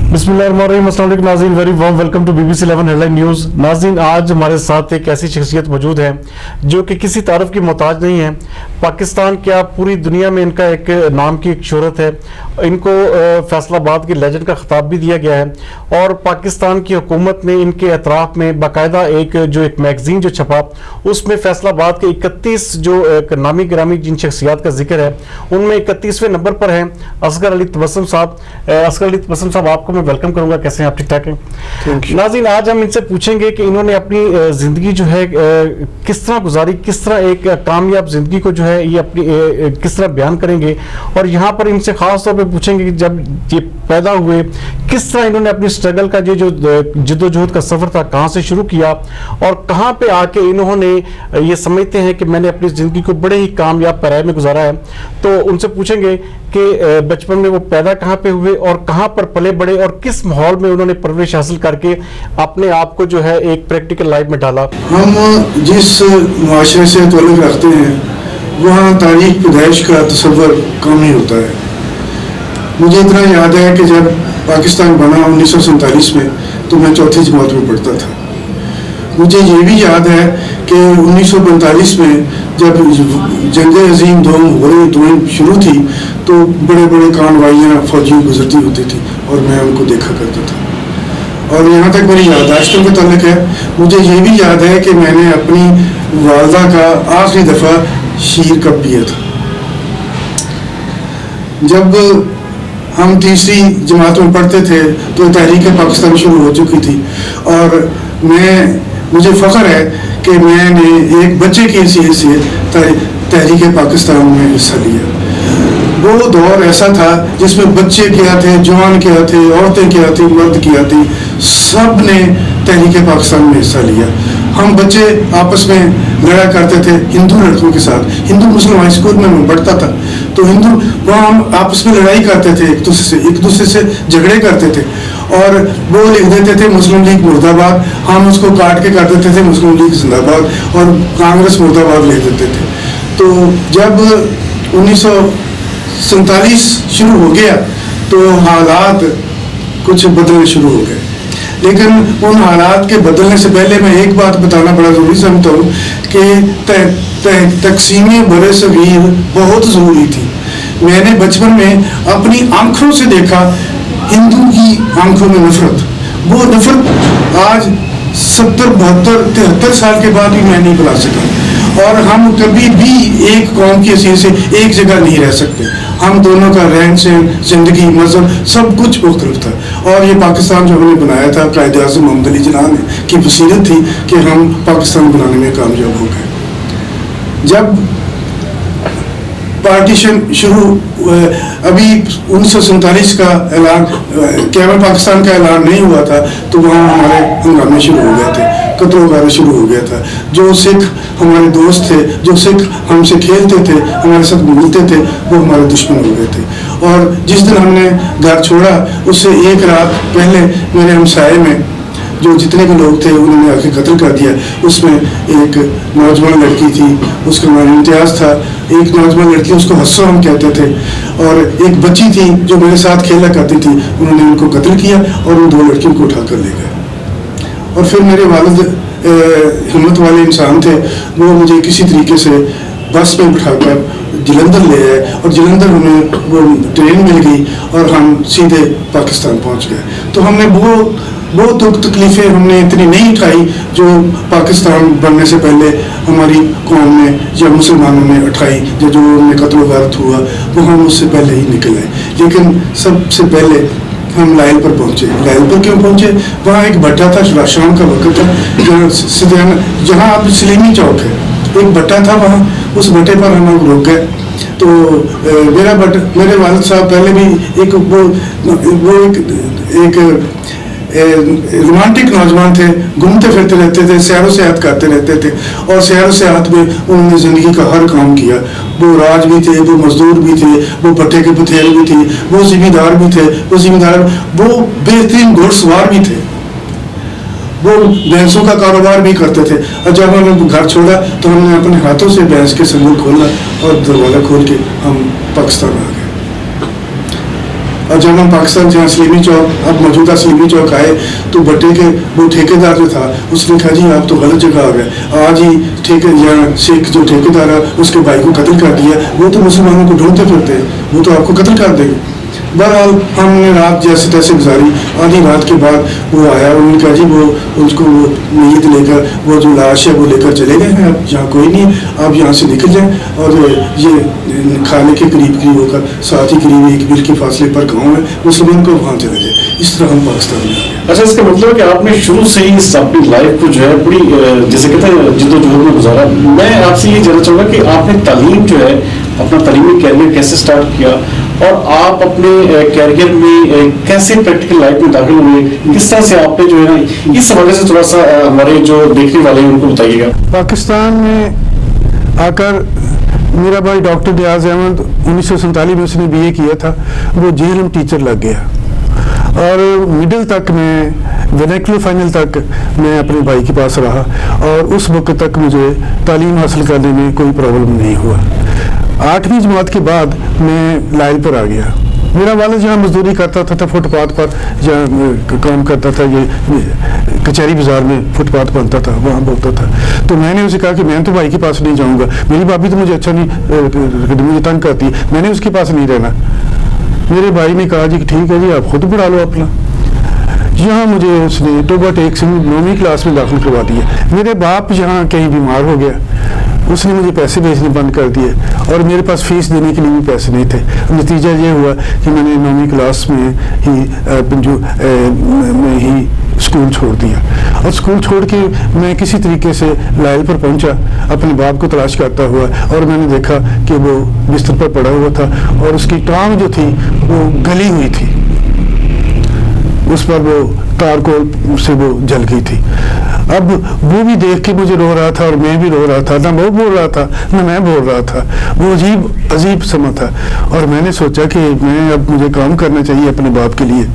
बिस्मिल्लाहिर्रहमानिर्रहीम, नाज़रीन, very warm welcome to BBC 11 headline news. नाज़रीन, आज हमारे साथ एक ऐसी शख्सियत मौजूद है जो कि किसी तारीफ की मोहताज नहीं है। पाकिस्तान क्या पूरी दुनिया में इनका एक नाम की एक शोहरत है। इनको फैसलाबाद की लेजेंड का खिताब भी दिया गया है और पाकिस्तान की हुकूमत ने इनके एतराफ़ में बाकायदा एक मैगज़ीन जो छपा, उसमें फैसलाबाद के 31 जो नामी गिरामी जिन शख्सियात का जिक्र है, उनमें 31वें नंबर पर है असगर अली तबस्सुम साहब। असगर अली तबस्सुम साहब, आपको मैं वेलकम करूंगा। कैसे हैं आप? ठीक ठाक हैं? नाज़रीन, आज हम इनसे पूछेंगे कि इन्होंने अपनी ज़िंदगी जो है किस तरह गुजारी, किस तरह एक कामयाब ज़िंदगी को जो है ये अपनी किस तरह बयान करेंगे, और यहाँ पर इनसे ख़ास तौर पे पूछेंगे कि जब ये पैदा हुए किस तरह इन्होंने अपनी स्ट्रगल का जो जद्दोजहद का सफ़र था कहाँ से शुरू किया और कहाँ पे आके इन्होंने ये समझते हैं कि मैंने अपनी ज़िंदगी को बड़े ही कामयाब पैराए में गुजारा है। तो उनसे पूछेंगे कि बचपन में वो पैदा कहाँ पे हुए और कहाँ पर पले बड़े और किस माहौल में उन्होंने परवरिश हासिल करके अपने आप को जो है एक प्रैक्टिकल लाइफ में डाला। हम जिस मुआशरे से ताल्लुक़ रखते हैं वहाँ तारीख पैदाइश का तसव्वुर कम ही होता है। मुझे इतना याद है कि जब पाकिस्तान बना 1947 में, तो मैं चौथी जमात में पढ़ता था। मुझे ये भी याद है कि 1945 में जब जंग अजीम दोम शुरू थी तो बड़े बड़े कानवाइयाँ फौजियों गुजरती होती थी और मैं उनको देखा करता था। और यहाँ तक मेरी याददाश्तों का ताल्लुक है, मुझे ये भी याद है कि मैंने अपनी वालदा का आखिरी दफ़ा शीर कब पिया था। जब हम तीसरी जमात में पढ़ते थे तो तहरीक पाकिस्तान शुरू हो चुकी थी और मुझे फ़ख्र है कि मैंने एक बच्चे की हैसियत से तहरीक पाकिस्तान में हिस्सा लिया। वो दौर ऐसा था जिसमें बच्चे क्या थे, जवान क्या थे, औरतें क्या थी, मर्द क्या थी, सब ने तहरीक पाकिस्तान में हिस्सा लिया। हम बच्चे आपस में लड़ा करते थे हिंदू लड़कों के साथ। हिंदू मुस्लिम हाई स्कूल में मैं पढ़ता था तो हिंदू वहाँ हम आपस में लड़ाई करते थे, एक दूसरे से झगड़े करते थे और वो लिख देते थे मुस्लिम लीग मुर्दाबाद, हम उसको काट के कर देते थे मुस्लिम लीग जिंदाबाद और कांग्रेस मुर्दाबाद लिख देते थे। तो जब 1947 शुरू हो गया तो हालात कुछ बदलने शुरू हो गए, लेकिन उन हालात के बदलने से पहले मैं एक बात बताना बड़ा ज़रूरी समझता हूँ कि तक़सीम बरे सगीर बहुत ज़रूरी थी। मैंने बचपन में अपनी आंखों से देखा हिंदू की आंखों में नफरत। वो नफरत आज 70, 72, 73 साल के बाद भी मैं नहीं भुला सका और हम कभी भी एक कौम की हैसियत से एक जगह नहीं रह सकते। हम दोनों का रहन सहन, जिंदगी, मजहब सब कुछ मुख्तलिफ था और ये पाकिस्तान जो हमने बनाया था कायदे आज़म मोहम्मद अली जिन्ना की बसीरत थी कि हम पाकिस्तान बनाने में कामयाब हो गए। जब पार्टीशन शुरू अभी 1947 का ऐलान कैमल पाकिस्तान का ऐलान नहीं हुआ था तो वहाँ हमारे हंगामे शुरू हो गए थे, कत्ल वगैरह शुरू हो गया था। जो सिख हमारे दोस्त थे, जो सिख हमसे खेलते थे, हमारे साथ मिलते थे, वो हमारे दुश्मन हो गए थे। और जिस दिन हमने घर छोड़ा उससे एक रात पहले मेरे हमसाये में जो जितने भी लोग थे उन्होंने आके कत्ल कर दिया। उसमें एक नौजवान लड़की थी, उसका नाम इम्तियाज़ था। एक नौजवान लड़की, उसको हस्सो हम कहते थे, और एक बच्ची थी जो मेरे साथ खेला करती थी। उन्होंने उनको कत्ल किया और उन 2 लड़कियों को उठा कर ले गए। और फिर मेरे वालिद हिम्मत वाले इंसान थे, वो मुझे किसी तरीके से बस में बिठाकर जलंधर ले आए और जलंधर हमें वो ट्रेन मिल गई और हम सीधे पाकिस्तान पहुंच गए। तो हमने बहुत दुख तकलीफ़ें हमने इतनी नहीं उठाई जो पाकिस्तान बनने से पहले हमारी कौम ने या मुसलमानों ने उठाई, या जो उनमें कत्ल वारत हुआ वो हम उससे पहले ही निकल आए। लेकिन सबसे पहले हम लाइल पर पहुँचे। लाइल पर क्यों पहुँचे? वहाँ एक भट्टा था, शाम का वक्त था, जहाँ अब सलीमी चौक है, एक भट्टा था वहाँ, उस भट्टे पर हम लोग रुक गए। तो मेरे वालिद साहब पहले भी एक रोमांटिक नौजवान थे, घूमते फिरते रहते थे, सैर सयाहत करते रहते थे और सैर सयाहत में उन्होंने ज़िंदगी का हर काम किया। वो राज भी थे, वो मजदूर भी थे, वो भट्टे के पथेल भी थे, वो जिम्मेदार भी थे, वो बेहतरीन घुड़सवार भी थे, वो भैंसों का कारोबार भी करते थे। और जब हमने घर छोड़ा तो हमने अपने हाथों से भैंस के संगल खोला और दरवाज़ा खोल के हम पाकिस्तान आ गए। और जब हम पाकिस्तान जहाँ सलीमी चौक, अब मौजूदा सलीमी चौक आए, तो भट्टे के वो ठेकेदार जो था उसने कहा जी आप तो गलत जगह आ गए, आज ही यहाँ शेख जो ठेकेदार है उसके भाई को कत्ल कर दिया, वो तो मुसलमानों को ढूंढते फिरते हैं, वो तो आपको कत्ल कर देंगे। बहरहाल हमने रात जैसे तैसे गुजारी। आधी रात के बाद वो आया, उन्होंने कहा जी वो उसको वो नींद लेकर वो जो लाश है वो लेकर चले गए हैं, अब यहाँ कोई नहीं, आप यहाँ से निकल जाएं और ये खाने के करीब होकर साथ ही करीब 1 मील के फासले पर गाँव है, मुसलमान को वहाँ चले जाए। इस तरह हम पाकिस्तान में आ गए। अच्छा, इसका मतलब है कि आपने शुरू से ही इस अपनी लाइफ को जो है बड़ी जैसे कहते हैं जिद्दोजहद में गुजारा। मैं आपसे ये जानना चाहूँगा कि आपने तालीम जो है, अपना तालीमी कैरियर कैसे स्टार्ट किया और आप अपने कैरियर में कैसे प्रैक्टिकल लाइफ में दाखिल हुए, किस तरह से आपने जो है ना, इस हवाले से थोड़ा सा हमारे जो देखने वाले हैं उनको बताइएगा। पाकिस्तान में आकर मेरा भाई डॉक्टर नियाज अहमद 1947 में उसने BA किया था, वो JLM टीचर लग गया और मिडिल तक मैं वर्नाक्युलर फाइनल तक मैं अपने भाई के पास रहा और उस वक्त तक मुझे तालीम हासिल करने में कोई प्रॉब्लम नहीं हुआ। 8वीं जमात के बाद मैं लाइल पर आ गया। मेरा वालिद जहाँ मजदूरी करता था फुटपाथ पर, जहाँ काम करता था, ये कचहरी बाजार में फुटपाथ बनता था, वहाँ बोलता था। तो मैंने उसे कहा कि मैं तो भाई के पास नहीं जाऊँगा, मेरी भाभी तो मुझे अच्छा नहीं, मुझे तंग करती है, मैंने उसके पास नहीं रहना। मेरे भाई ने कहा जी ठीक है जी, आप खुद पढ़ा लो अपना। यहाँ मुझे उसने टोबा टेक से 9वीं क्लास में दाखिल करवा दिया। मेरे बाप यहाँ कहीं बीमार हो गया, उसने मुझे पैसे भेजने बंद कर दिए और मेरे पास फीस देने के लिए भी पैसे नहीं थे। नतीजा ये हुआ कि मैंने 9वीं क्लास में ही स्कूल छोड़ दिया और स्कूल छोड़ के मैं किसी तरीके से लाइल पर पहुंचा अपने बाप को तलाश करता हुआ और मैंने देखा कि वो बिस्तर पर पड़ा हुआ था और उसकी टांग जो थी वो गली हुई थी, उस पर वो तारकोल से वो जल गई थी। अब वो भी देख के मुझे रो रहा था और मैं भी रो रहा था, ना वो बोल रहा था ना मैं बोल रहा था। वो अजीब समा था और मैंने सोचा कि मैं अब मुझे काम करना चाहिए अपने बाप के लिए।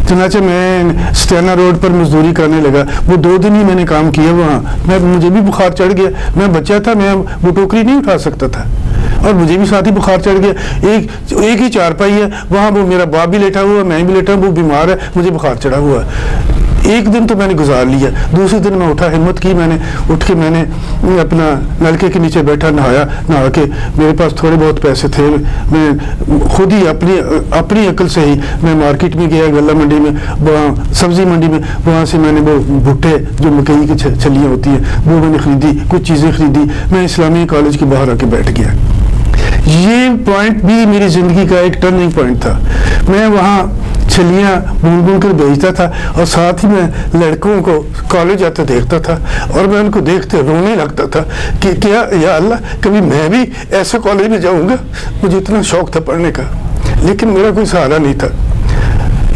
चनाचे मैं स्टेना रोड पर मजदूरी करने लगा। वो 2 दिन ही मैंने काम किया वहाँ। मुझे भी बुखार चढ़ गया, मैं बच्चा था, मैं वो टोकरी नहीं उठा सकता था और मुझे भी साथ ही बुखार चढ़ गया। एक ही चारपाई है, वहाँ वो मेरा बाप भी लेटा हुआ, मैं भी लेटा, वो बीमार है, मुझे बुखार चढ़ा हुआ। एक दिन तो मैंने गुजार लिया। दूसरे दिन मैं उठा, हिम्मत की, मैंने उठ के मैंने अपना नलके के नीचे बैठा, नहा के मेरे पास थोड़े बहुत पैसे थे, मैं खुद ही अपनी अकल से ही मैं मार्केट में गया, गल्ला मंडी में, वहाँ सब्जी मंडी में, वहाँ से मैंने वो भुट्टे जो मकई की छलियाँ होती हैं वो मैंने खरीदी, कुछ चीज़ें खरीदी। मैं इस्लामी कॉलेज के बाहर आके बैठ गया। ये पॉइंट भी मेरी ज़िंदगी का एक टर्निंग पॉइंट था। मैं वहाँ छलियाँ बुन कर बेचता था और साथ ही मैं लड़कों को कॉलेज आते देखता था और मैं उनको देखते रोने लगता था कि क्या या अल्लाह, कभी मैं भी ऐसे कॉलेज में जाऊँगा। मुझे इतना शौक था पढ़ने का, लेकिन मेरा कोई सहारा नहीं था।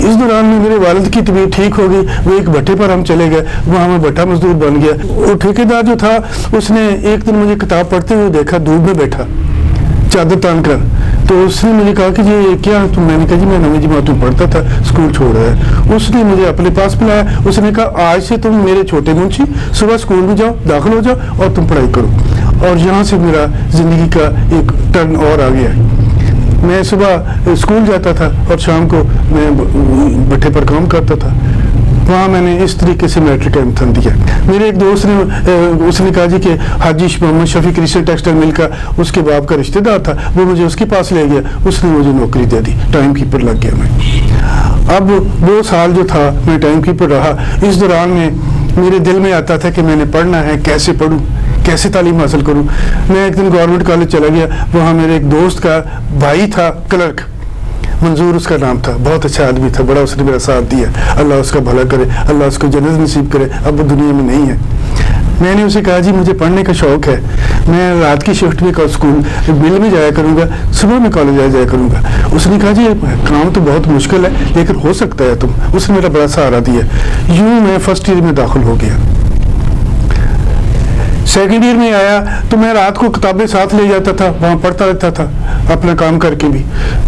इस दौरान में मेरे वालिद की तबीयत ठीक हो गई, वो एक भट्टे पर हम चले गए, वहाँ मैं भट्टा मजदूर बन गया। वो ठेकेदार जो था उसने एक दिन मुझे किताब पढ़ते हुए देखा, धूप में बैठा चादर तान कर, तो उसने मुझे कहा कि जी क्या तुम? मैंने कहा जी मैं 9वीं जमात में पढ़ता था, स्कूल छोड़ रहा है। उसने मुझे अपने पास बुलाया, उसने कहा आज से तुम मेरे छोटे मुंशी, सुबह स्कूल में जाओ, दाखिल हो जाओ और तुम पढ़ाई करो। और यहाँ से मेरा ज़िंदगी का एक टर्न और आ गया। मैं सुबह स्कूल जाता था और शाम को मैं भट्टे पर काम करता था। वहाँ मैंने इस तरीके से मैट्रिक का इम्तहान दिया। मेरे एक दोस्त ने उसने कहा जी कि Haji Mohammad Shafiq crystal textile mill का उसके बाप का रिश्तेदार था, वो मुझे उसके पास ले गया, उसने मुझे नौकरी दे दी, टाइम कीपर लग गया मैं। अब 2 साल जो था मैं टाइम कीपर रहा। इस दौरान में मेरे दिल में आता था कि मैंने पढ़ना है, कैसे पढूं, कैसे तालीम हासिल करूं। मैं एक दिन गवर्नमेंट कॉलेज चला गया, वहाँ मेरे एक दोस्त का भाई था क्लर्क, मंजूर उसका नाम था, बहुत अच्छा आदमी था, बड़ा उसने मेरा साथ दिया, अल्लाह उसका भला करे, अल्लाह उसको जन्नत नसीब करे, अब वो दुनिया में नहीं है। मैंने उसे कहा जी मुझे पढ़ने का शौक़ है, मैं रात की शिफ्ट में स्कूल मिल में जाया करूँगा, सुबह में कॉलेज आ जाया करूँगा। उसने कहा जी काम तो बहुत मुश्किल है लेकिन हो सकता है तुम। उसने मेरा बड़ा सहारा दिया। यूँ मैं फर्स्ट ईयर में दाखिल हो गया। सेकेंड ईयर में आया तो मैं रात को किताबें साथ ले जाता था, वहाँ पढ़ता रहता था अपना काम करके भी।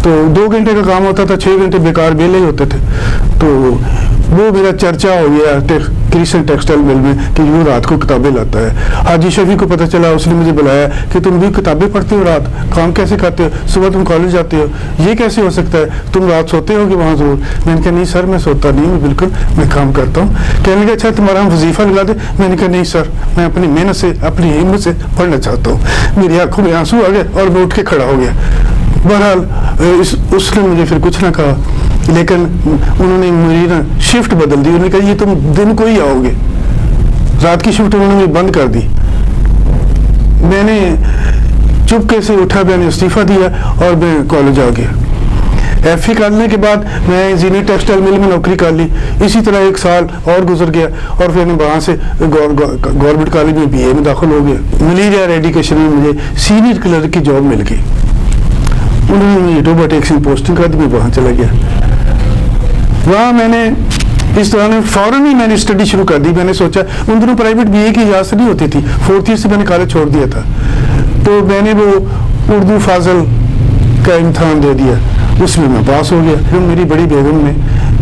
तो 2 घंटे का काम होता था, 6 घंटे बेकार बेले होते थे। तो वो मेरा चर्चा हो गया क्रिस्टल टेक्सटाइल मिल में कि वो रात को किताबें लाता है। हाजी शफी को पता चला, उसने मुझे बुलाया कि तुम भी किताबें पढ़ते हो, रात काम कैसे करते हो, सुबह तुम कॉलेज जाते हो, ये कैसे हो सकता है, तुम रात सोते हो कि वहाँ जरूर। मैंने कहा नहीं सर मैं सोता नहीं हूँ, बिल्कुल मैं काम करता हूँ। कहने लगा अच्छा तुम्हारा हम वजीफा लगा दे। मैंने कहा नहीं सर, मैं अपनी मेहनत से अपनी हिम्मत से पढ़ना चाहता हूँ। मेरी आंखों में आंसू आ गए और मैं उठ के खड़ा हो गया। बहरहाल उसने मुझे फिर कुछ ना कहा, लेकिन उन्होंने मेरी ना शिफ्ट बदल दी। उन्होंने कहा ये तुम दिन को ही आओगे, रात की शिफ्ट उन्होंने बंद कर दी। मैंने चुपके से उठा, मैंने इस्तीफा दिया और मैं कॉलेज आ गया। एफ.ए. करने के बाद मैं इंजीनियर टेक्सटाइल मिल में नौकरी कर ली। इसी तरह 1 साल और गुजर गया और फिर मैं वहाँ से गवर्नमेंट कॉलेज में BA में दाखिल हो गया। मलेरिया एरेडिकेशन में मुझे सीनियर क्लर्क की जॉब मिल गई। उन्होंने मुझे रोबोटिक्स में पोस्टिंग कर दी, मैं वहाँ चला गया। वहाँ मैंने इस दौरान फौरन ही मैंने स्टडी शुरू कर दी। मैंने सोचा उन दिनों प्राइवेट BA की इजाज़त नहीं होती थी, 4th ईयर से मैंने कॉलेज छोड़ दिया था। तो मैंने वो उर्दू फाजल का इम्तहान दे दिया, उसमें मैं पास हो गया। फिर मेरी बड़ी बेगम ने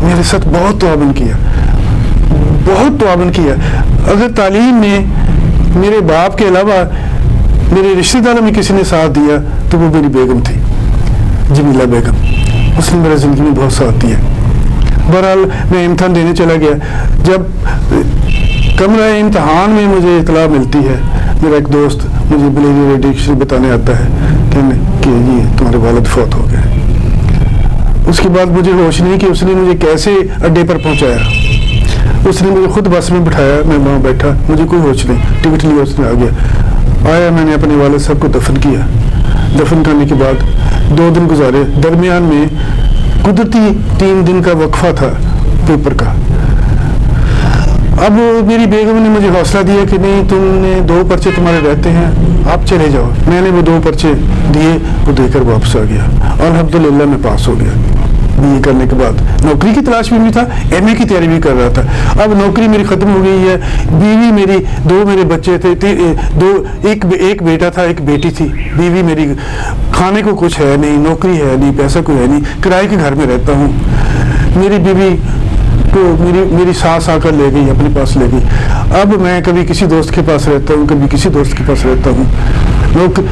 मेरे साथ बहुत ताउन किया, बहुत ताउन किया। अगर तालीम में मेरे बाप के अलावा मेरे रिश्तेदारों में किसी ने साथ दिया तो वो मेरी बेगम थी, जमीला बेगम। उसने मेरी ज़िंदगी में बहुत साथ दिया। बहरहाल मैं इम्तहान देने चला गया। जब कमरा इम्तहान में मुझे इतला मिलती है, मेरा एक दोस्त मुझे मलेरिया एरेडिकेशन बताने आता है कि ये तुम्हारे वालिद फौत हो गए। उसके बाद मुझे होश नहीं कि उसने मुझे कैसे अड्डे पर पहुंचाया। उसने मुझे खुद बस में बिठाया, मैं वहाँ बैठा, मुझे कोई होश नहीं, टिकट लिया, उसने आ गया। आया, मैंने अपने वालिद साहब को दफन किया। दफन करने के बाद 2 दिन गुजारे। दरमियान में कुदरती 3 दिन का वक्फा था पेपर का। अब मेरी बेगम ने मुझे हौसला दिया कि नहीं तुमने 2 पर्चे तुम्हारे रहते हैं, आप चले जाओ। मैंने वो 2 पर्चे दिए, वो देकर वापस आ गया। अल्हम्दुलिल्लाह मैं पास हो गया। BA करने के बाद नौकरी की तलाश में भी था, MA की तैयारी भी कर रहा था। अब नौकरी मेरी ख़त्म हो गई है, बीवी मेरी, 2 मेरे बच्चे थे, एक बेटा था, एक बेटी थी। बीवी मेरी, खाने को कुछ है नहीं, नौकरी है नहीं, पैसा कोई है नहीं, किराए के घर में रहता हूँ। मेरी बीवी को मेरी सास आकर ले गई, अपने पास ले गई। अब मैं कभी किसी दोस्त के पास रहता हूँ, कभी किसी दोस्त के पास रहता हूँ। लोग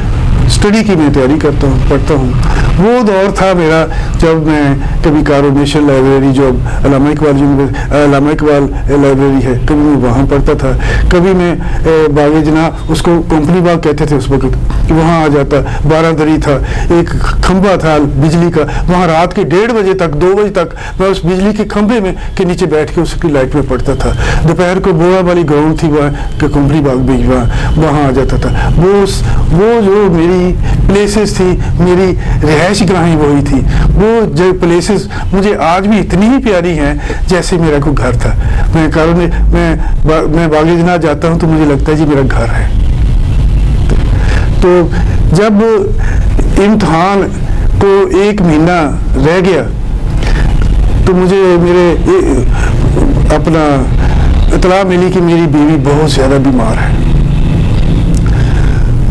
स्टडी की मैं तैयारी करता हूँ, पढ़ता हूँ। वो दौर था मेरा जब मैं कभी कारोनेशन लाइब्रेरी, जो अल्लामा इकबाल लाइब्रेरी है, कभी मैं वहाँ पढ़ता था। कभी मैं बाग जना, उसको कंपनी बाग कहते थे उस वक्त, कि वहाँ आ जाता। 12 दरी था, एक खंभा था बिजली का, वहाँ रात के 1:30 बजे तक, 2 बजे तक मैं उस बिजली के खंभे में के नीचे बैठ के उसकी लाइट में पढ़ता था। दोपहर को बोआ वाली ग्राउंड थी वहाँ के कंपनी बाग भी, वहाँ आ जाता था। वो जो मेरी प्लेसेस थी, मेरी रिहायश गाहें वही थी। वो जो प्लेसेस मुझे आज भी इतनी ही प्यारी हैं जैसे मेरा कोई घर था। मैं बाग जना जाता हूँ तो मुझे लगता है जी मेरा घर है। तो जब इम्तहान को 1 महीना रह गया तो मुझे अपना इतला मिली कि मेरी बीवी बहुत ज़्यादा बीमार है।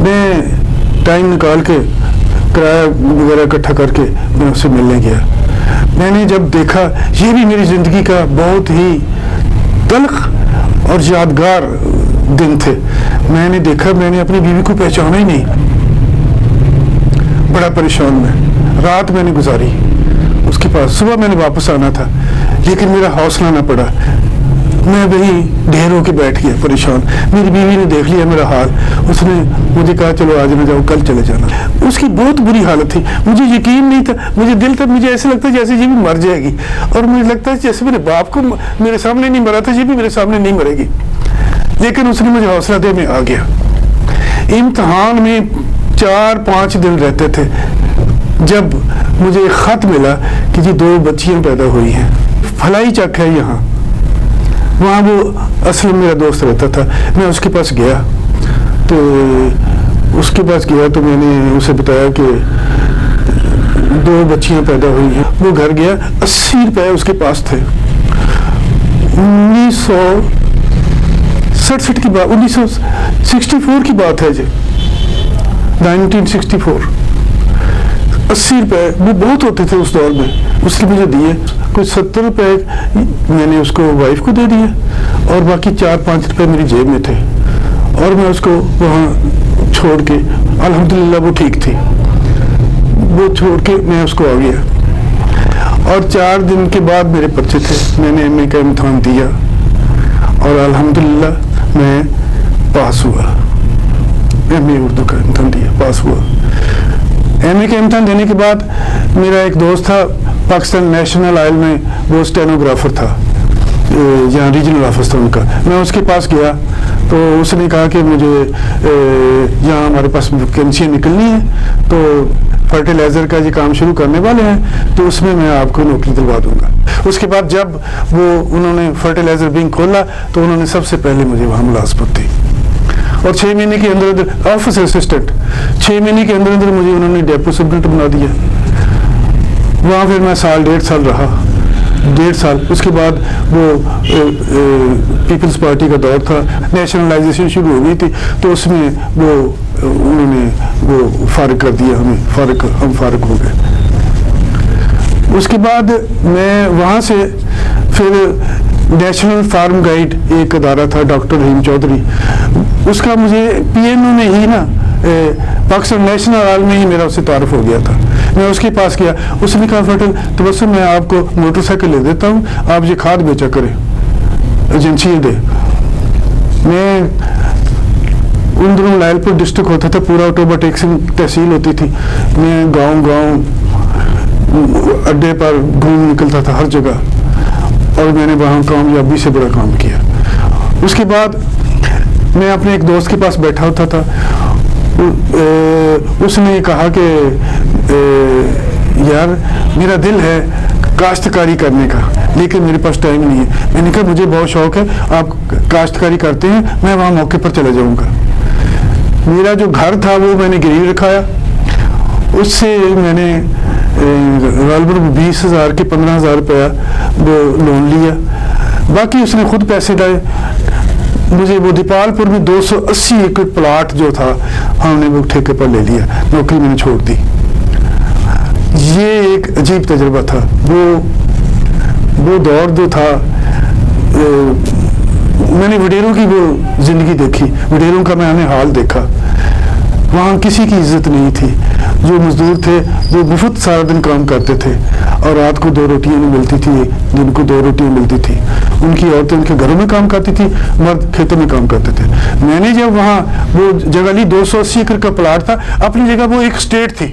मैं टाइम निकाल के किराया वगैरह इकट्ठा करके मैं उससे मिलने गया। मैंने जब देखा, ये भी मेरी ज़िंदगी का बहुत ही तल्ख और यादगार दिन थे। मैंने देखा, मैंने अपनी बीवी को पहचाना ही नहीं। बड़ा परेशान मैं, रात मैंने गुजारी उसके पास। सुबह मैंने वापस आना था लेकिन मेरा हौसला ना पड़ा। मैं वही ढेर होके बैठ गया परेशान। मेरी बीवी ने देख लिया मेरा हाल, उसने मुझे कहा चलो आज न जाओ, कल चले जाना। उसकी बहुत बुरी हालत थी, मुझे यकीन नहीं था, मुझे दिल तक मुझे ऐसे लगता जैसे ये भी मर जाएगी, और मुझे लगता है जैसे मेरे बाप को मेरे सामने नहीं मरा था, ये भी मेरे सामने नहीं मरेगी। लेकिन उसने मुझे हौसला दे, मैं आ गया। इम्तिहान में 4-5 दिन रहते थे जब मुझे एक ख़त मिला कि जी 2 बच्चियां पैदा हुई हैं। फलाई चक है यहाँ, वहाँ वो असलम मेरा दोस्त रहता था, मैं उसके पास गया तो मैंने उसे बताया कि 2 बच्चियां पैदा हुई हैं। वो घर गया, 80 रुपए उसके पास थे। 1967 की बात, 1964 की बात है जी, 1964। 80 रुपए वो बहुत होते थे उस दौर में, उसने मुझे दिए। कुछ 70 रुपए मैंने उसको वाइफ को दे दिए, और बाकी 4-5 रुपए मेरी जेब में थे, और मैं उसको वहाँ छोड़ के, अल्हम्दुलिल्लाह वो ठीक थी, वो छोड़ के मैं उसको आ गया। और 4 दिन के बाद मेरे पर्चे थे, मैंने MA का इम्तिहान दिया, और अल्हम्दुलिल्लाह मैं पास हुआ। MA उर्दू का इम्तिहान दिया, पास हुआ। MA का इम्तिहान देने के बाद मेरा एक दोस्त था पाकिस्तान नेशनल ऑयल में, वो स्टेनोग्राफर था, जहाँ रीजनल ऑफिस था उनका। मैं उसके पास गया तो उसने कहा कि मुझे यहाँ हमारे पास वैकेंसियाँ निकलनी है, तो फर्टिलाइज़र का ये काम शुरू करने वाले हैं, तो उसमें मैं आपको नौकरी दिलवा दूंगा। उसके बाद जब वो उन्होंने फर्टिलाइज़र विंग खोला तो उन्होंने सबसे पहले मुझे वहाँ मुलाजमत दी, और 6 महीने के अंदर अंदर ऑफिस असिस्टेंट, 6 महीने के अंदर अंदर मुझे उन्होंने डेपो सुपरिटेंडेंट बना दिया। वहाँ फिर मैं 1.5 साल रहा, 1.5 साल। उसके बाद वो पीपल्स पार्टी का दौर था, नेशनलाइजेशन शुरू हो गई थी, तो उसमें वो उन्होंने वो फारिग कर दिया, हम फारिग हो गए। उसके बाद मैं वहाँ से फिर नेशनल फार्म गाइड एक अदारा था, डॉक्टर रहीम चौधरी, उसका मुझे PNO में ही ना पाकिस्तान नेशनल ऑयल में ही मेरा उससे तारुफ हो गया था। मैं उसके पास गया, उसने कहा फटल तबस्सुम मैं आपको मोटरसाइकिल ले देता हूँ, आप ये खाद बेचा करें, एजेंसी दे। मैं उन दिनों लायलपुर डिस्ट्रिक्ट होता था, पूरा ऑटोबा टेक्सिंग तहसील होती थी, मैं गाँव अड्डे पर घूम निकलता था हर जगह, और मैंने वहाँ कामयाबी से बड़ा काम किया। उसके बाद मैं अपने एक दोस्त के पास बैठा होता था, उसने कहा कि यार मेरा दिल है काश्तकारी करने का, लेकिन मेरे पास टाइम नहीं है। मैंने कहा मुझे बहुत शौक है, आप काश्तकारी करते हैं, मैं वहाँ मौके पर चला जाऊँगा। मेरा जो घर था वो मैंने गिरवी रखाया, उससे मैंने लगभग 20,000 के 15,000 रुपया वो लोन लिया, बाकी उसने खुद पैसे डाले। मुझे वो दीपालपुर में 280 एकड़ प्लाट जो था हमने वो ठेके पर ले लिया, नौकरी मैंने छोड़ दी। ये एक अजीब तजुर्बा था, वो दौर जो था, मैंने वडेरों की वो जिंदगी देखी, वडेरों का मैंने हाल देखा। वहाँ किसी की इज्जत नहीं थी, जो मजदूर थे वो मुफ्त सारा दिन काम करते थे, और रात को 2 रोटियाँ नहीं मिलती थी, दिन को 2 रोटियाँ मिलती थी। उनकी औरतें उनके घरों में काम करती थी, मर्द खेतों में काम करते थे। मैंने जब वहाँ वो जगह ली, 280 एकड़ का प्लाट था, अपनी जगह वो एक स्टेट थी,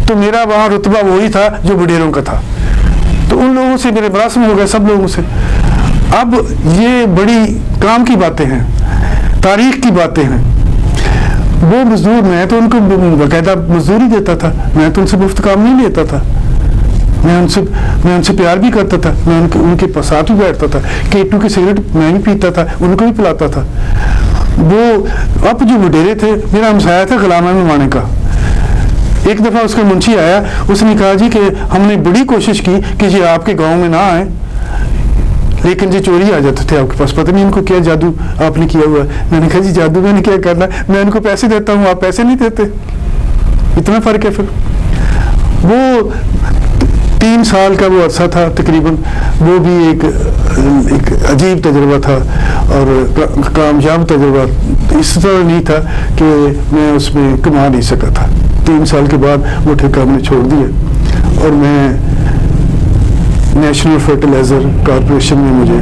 तो मेरा वहाँ रुतबा वही था जो वडेरों का था। तो उन लोगों से मेरे मुरासम हो गए, सब लोगों से। अब ये बड़ी काम की बातें हैं, तारीख की बातें हैं। वो मजदूर, मैं तो उनको बाकायदा मजदूरी देता था, मैं तो उनसे मुफ्त काम नहीं लेता था, मैं उनसे प्यार भी करता था, मैं उनके साथ भी बैठता था, K2 की सिगरेट मैं भी पीता था, उनको भी पिलाता था। वो अब जो वडेरे थे, मेरा हमसाया था गुलाम अहमद माने का। एक दफ़ा उसका मुंशी आया, उसने कहा जी कि हमने बड़ी कोशिश की कि ये आपके गाँव में ना आए, लेकिन जी चोरी आ जाते थे आपके पास, पता नहीं इनको क्या जादू आपने किया हुआ है। मैंने कहा जी जादू मैंने क्या करना, मैं उनको पैसे देता हूँ, आप पैसे नहीं देते, इतना फ़र्क है। फिर वो 3 साल का वो अरसा था तकरीबन, वो भी एक अजीब तजुर्बा था, और कामयाब तजुर्बा इस तरह नहीं था कि मैं उसमें कमा नहीं सका था। 3 साल के बाद वो ठेका हमने छोड़ दिया, और मैं नेशनल फर्टिलाइज़र कॉरपोरेशन में मुझे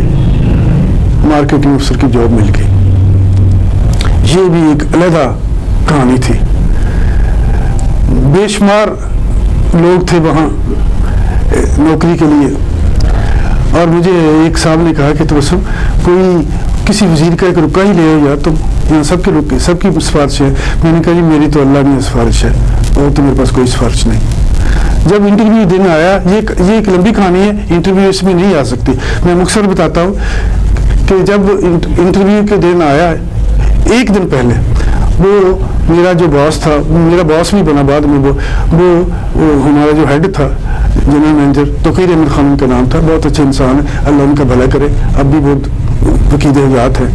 मार्केटिंग अफसर की जॉब मिल गई। ये भी एक अलहदा कहानी थी। बेशुमार लोग थे वहाँ नौकरी के लिए, और मुझे एक साहब ने कहा कि तबस्सुम कोई किसी वजीर का एक रुका ही ले आओ यार, तुम यहाँ सबके रुके, सबकी सिफारिश है। मैंने कहा जी मेरी तो अल्लाह में सिफारिश है, और तो मेरे पास कोई सिफारिश नहीं। जब इंटरव्यू दिन आया, ये एक लंबी कहानी है, इंटरव्यू इसमें नहीं आ सकती, मैं मुख्तसर बताता हूँ कि जब इंटरव्यू के दिन आया, एक दिन पहले वो मेरा जो बॉस था, मेरा बॉस भी बना बाद में, वो हमारा जो हेड था जनरल मैनेजर तोकीर अहमद खान उनका नाम था, बहुत अच्छे इंसान है, अल्लाह उनका भला करे, अब भी बहुत वकीद हयात है।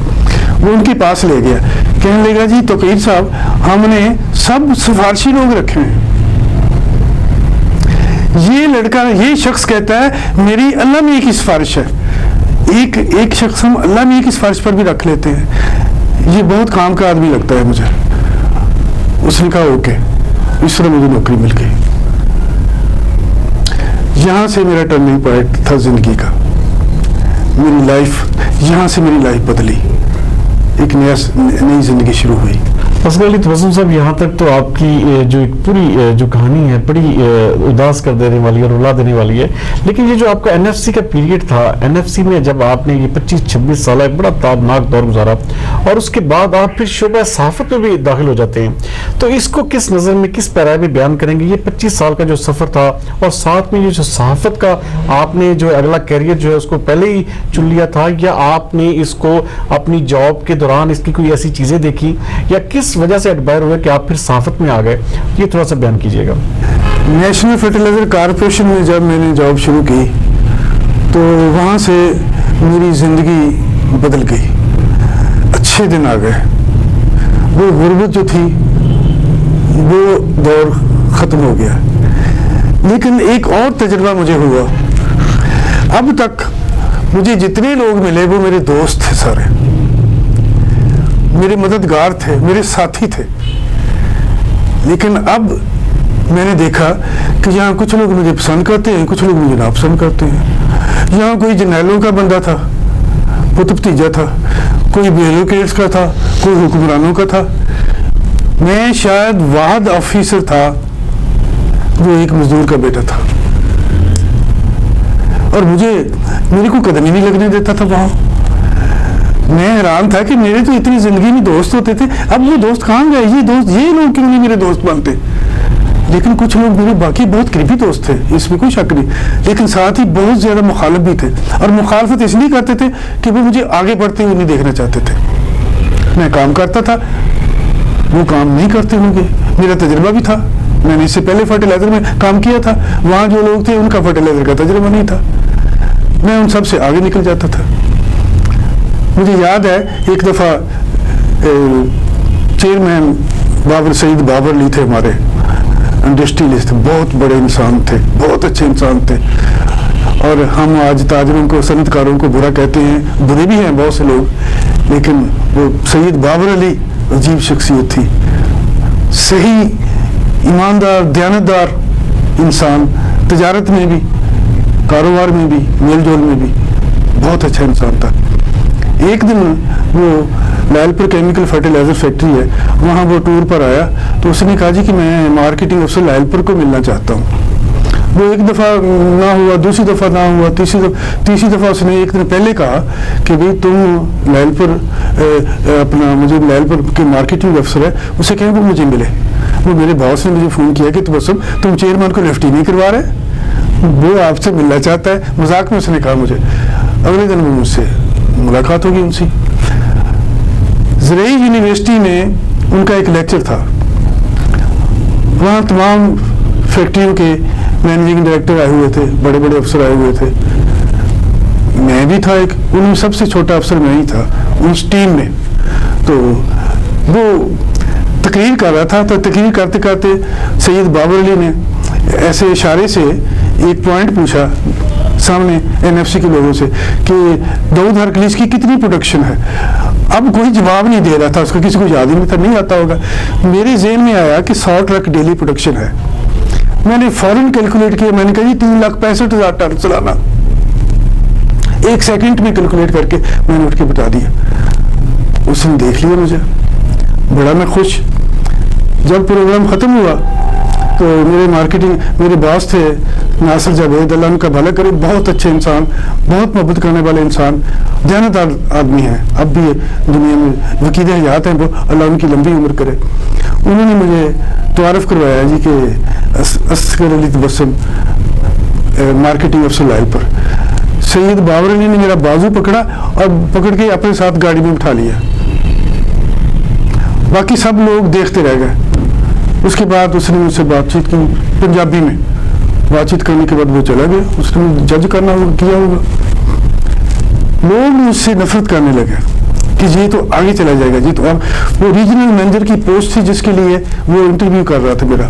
वो उनके पास ले गया, कहने लगा जी तोकीर साहब हमने सब सिफारशी लोग रखे हैं, ये लड़का ये शख्स कहता है मेरी अल्लाह में की सिफारिश है, एक शख्स हम अल्लाह में की सिफारिश पर भी रख लेते हैं, ये बहुत काम का आदमी लगता है मुझे। उसने कहा ओके, इस तरह मुझे नौकरी मिल गई। यहाँ से मेरा टर्निंग पॉइंट था जिंदगी का, मेरी लाइफ, यहाँ से मेरी लाइफ बदली, एक नई जिंदगी शुरू हुई। असगर तबस्सुम साहब, यहाँ तक तो आपकी जो एक पूरी जो कहानी है बड़ी उदास कर देने वाली है, रुला देने वाली है, लेकिन ये जो आपका एनएफसी का पीरियड था, एनएफसी में जब आपने ये 25-26 साल एक बड़ा ताबनाक दौर गुजारा और उसके बाद आप फिर शोबा सहाफत में भी दाखिल हो जाते हैं, तो इसको किस नज़र में, किस पैराए में बयान करेंगे? ये 25 साल का जो सफ़र था और साथ में ये जो सहाफत का आपने जो अगला कैरियर जो है उसको पहले ही चुन लिया था, या आपने इसको अपनी जॉब के दौरान इसकी कोई ऐसी चीज़ें देखी, या किस वजह से एडबायर हुए कि आप फिर सहाफत में आ गए? ये थोड़ा सा बयान कीजिएगा। नेशनल फर्टिलाइजर कॉरपोरेशन में जब मैंने जॉब शुरू की तो वहाँ से मेरी ज़िंदगी बदल गई, अच्छे दिन आ गए, वो गुर्बत जो थी वो दौर ख़त्म हो गया। लेकिन एक और तजुर्बा मुझे हुआ, अब तक मुझे जितने लोग मिले वो मेरे दोस्त थे, सारे मेरे मददगार थे, मेरे साथी थे। लेकिन अब मैंने देखा कि यहाँ कुछ लोग मुझे पसंद करते हैं, कुछ लोग मुझे नापसंद करते हैं। यहाँ कोई जर्नैलों का बंदा था, वो तो भतीजा था, कोई ब्यूरोक्रेट्स का था, कोई हुक्मरानों का था, मैं शायद वाहद ऑफिसर था जो एक मजदूर का बेटा था, और मेरे को कदम ही नहीं लगने देता था वहाँ। मैं हैरान था कि मेरे तो इतनी जिंदगी में दोस्त होते थे, अब वो दोस्त कहाँ गए? ये लोग क्यों नहीं मेरे दोस्त बनते? लेकिन कुछ लोग मेरे बाकी बहुत करीबी दोस्त थे, इसमें कोई शक नहीं, लेकिन साथ ही बहुत ज्यादा मुखालिफ भी थे, और मुखालफत इसलिए करते थे कि वो मुझे आगे बढ़ते हुए नहीं देखना चाहते थे। मैं काम करता था, वो काम नहीं करते होंगे, मेरा तजुर्बा भी था, मैंने इससे पहले फर्टिलाइजर में काम किया था, वहाँ जो लोग थे उनका फर्टिलाइजर का तजुर्बा नहीं था, मैं उन सब से आगे निकल जाता था। मुझे याद है एक दफ़ा चेयरमैन बाबर सईद बाबर अली थे, हमारे इंडस्ट्रियलिस्ट, बहुत बड़े इंसान थे, बहुत अच्छे इंसान थे, और हम आज ताजरों को, सनतकारों को बुरा कहते हैं, बुरे भी हैं बहुत से लोग, लेकिन वो सईद बाबर अली अजीब शख्सियत थी, सही ईमानदार दयानतदार इंसान, तजारत में भी, कारोबार में भी, मेल जोल में भी बहुत अच्छा इंसान था। एक दिन वो लायलपुर केमिकल फर्टिलाइजर फैक्ट्री है, वहाँ वो टूर पर आया, तो उसने कहा जी कि मैं मार्केटिंग अफसर लायलपुर को मिलना चाहता हूँ। वो एक दफ़ा ना हुआ, दूसरी दफ़ा ना हुआ, तीसरी दफ़ा उसने एक दिन पहले कहा कि भाई तुम लायलपुर अपना मुझे लायलपुर के मार्केटिंग अफसर है, उसे कहें वो मुझे मिले। वो मेरे बॉस ने मुझे फ़ोन किया कि तुम चेयरमैन को लिफ्ट ही नहीं करवा रहे, वो आपसे मिलना चाहता है, मजाक में उसने कहा मुझे। अगले दिन वो मुझसे मुलाकात होगी उनसे। ज़रई यूनिवर्सिटी में उनका एक लेक्चर था, वहाँ तमाम फैक्ट्रियों के मैनेजिंग डायरेक्टर आए हुए थे, बड़े बड़े अफसर आए हुए थे, मैं भी था एक, उनमें सबसे छोटा अफसर मैं ही था उस टीम में। तो वो तकरीर कर रहा था, तो तकरीर करते करते सैयद बाबर अली ने ऐसे इशारे से एक पॉइंट पूछा सामने एनएफसी के लोगों से कि दाऊद हरकलीस की कितनी प्रोडक्शन है। अब कोई जवाब नहीं दे रहा था, उसका किसी को याद ही नहीं आता होगा। मेरे ज़हन में आया कि 100 ट्रक डेली प्रोडक्शन है। मैंने फौरन कैलकुलेट किया, मैंने कहा जी 3,65,000 टन सालाना। 1 सेकंड में कैलकुलेट करके मैंने उठ के बता दिया। उसने देख लिया मुझे, बड़ा मैं खुश। जब प्रोग्राम ख़त्म हुआ तो मेरे बॉस थे नासिर जावेद, अल्लाह उनका भला करे, बहुत अच्छे इंसान, बहुत मोहब्बत करने वाले इंसान, दयानतदार आदमी हैं, अब भी दुनिया में वकील हयात हैं वो, अल्लाह उनकी लंबी उम्र करे। उन्होंने मुझे तारुफ करवाया जी कि असगर अली तबस्सुम मार्केटिंग अफसर लाइल पर। सैयद बाबर अली ने मेरा बाजू पकड़ा और पकड़ के अपने साथ गाड़ी में उठा लिया। बाकी सब लोग देखते रह गए। उसके बाद उसने मुझसे बातचीत की पंजाबी में, बातचीत करने के बाद वो चला गया। उसने जज करना किया होगा। लोग मुझसे नफरत करने लगे कि ये तो आगे चला जाएगा, जी तो अब वो रीजनल मैनेजर की पोस्ट थी जिसके लिए वो इंटरव्यू कर रहा था मेरा,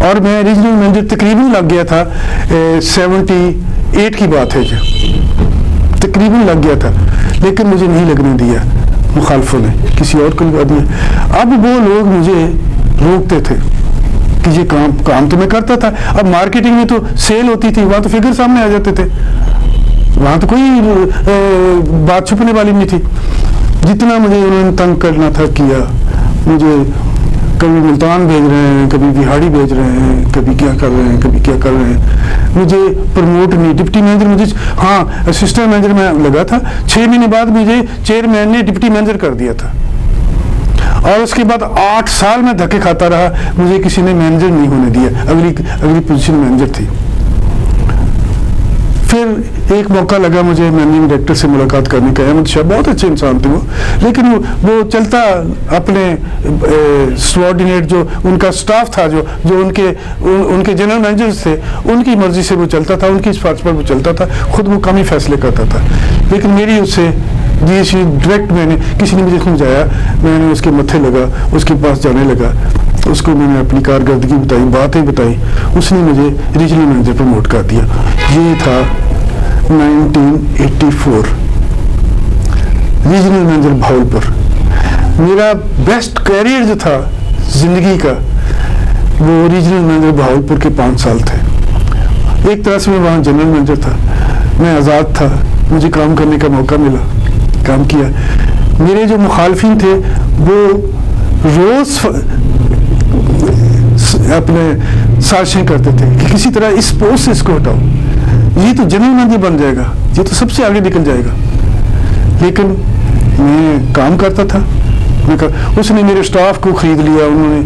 और मैं रीजनल मैनेजर तकरीबन लग गया था 78 की बात है, तकरीबन लग गया था, लेकिन मुझे नहीं लगने दिया मुखालफों ने, किसी और को लगा दिया। अब वो लोग मुझे रोकते थे कि ये काम तो मैं करता था। अब मार्केटिंग में तो सेल होती थी, वहाँ तो फिगर सामने आ जाते थे, वहाँ तो कोई बात छुपने वाली नहीं थी। जितना मुझे उन्होंने तंग करना था किया। मुझे कभी मुल्तान भेज रहे हैं, कभी बिहाड़ी भेज रहे हैं, कभी क्या कर रहे हैं, कभी क्या कर रहे हैं। मुझे प्रमोट नहीं, डिप्टी मैनेजर मुझे, हाँ असिस्टेंट मैनेजर में लगा था, 6 महीने बाद मुझे चेयरमैन ने डिप्टी मैनेजर कर दिया था, और उसके बाद 8 साल में धक्के खाता रहा, मुझे किसी ने मैनेजर नहीं होने दिया। अगली पोजीशन मैनेजर थी। फिर एक मौका लगा मुझे मैनेजिंग डायरेक्टर से मुलाकात करने का। अहमद शाह बहुत अच्छे इंसान थे वो, लेकिन वो चलता अपने सबऑर्डिनेट जो उनका स्टाफ था, जो उनके जनरल मैनेजर्स थे, उनकी मर्जी से वो चलता था, उनकी सिफारिश पर वो चलता था, खुद वो कम ही फैसले करता था। लेकिन मेरी उससे डायरेक्ट किसी ने मुझे समझाया, मैंने उसके मत्थे लगा, उसके पास जाने लगा, उसको मैंने अपनी कारकर्दगी बताई, बातें बताई, उसने मुझे रीजनल मैनेजर प्रमोट कर दिया। ये था 1984, रीजनल मैनेजर भावलपुर। मेरा बेस्ट कैरियर जो था जिंदगी का, वो रीजनल मैनेजर भावलपुर के 5 साल थे। एक तरह से मैं वहाँ जनरल मैनेजर था, मैं आज़ाद था, मुझे काम करने का मौका मिला, काम किया। मेरे जो मुखालफिन थे वो रोज अपने साजिशें करते थे कि किसी तरह इस पोस्ट से इसको हटाओ, ये तो जनरल मैनेजर बन जाएगा, ये तो सबसे आगे निकल जाएगा। लेकिन मैं काम करता था। उसने मेरे स्टाफ को खरीद लिया उन्होंने।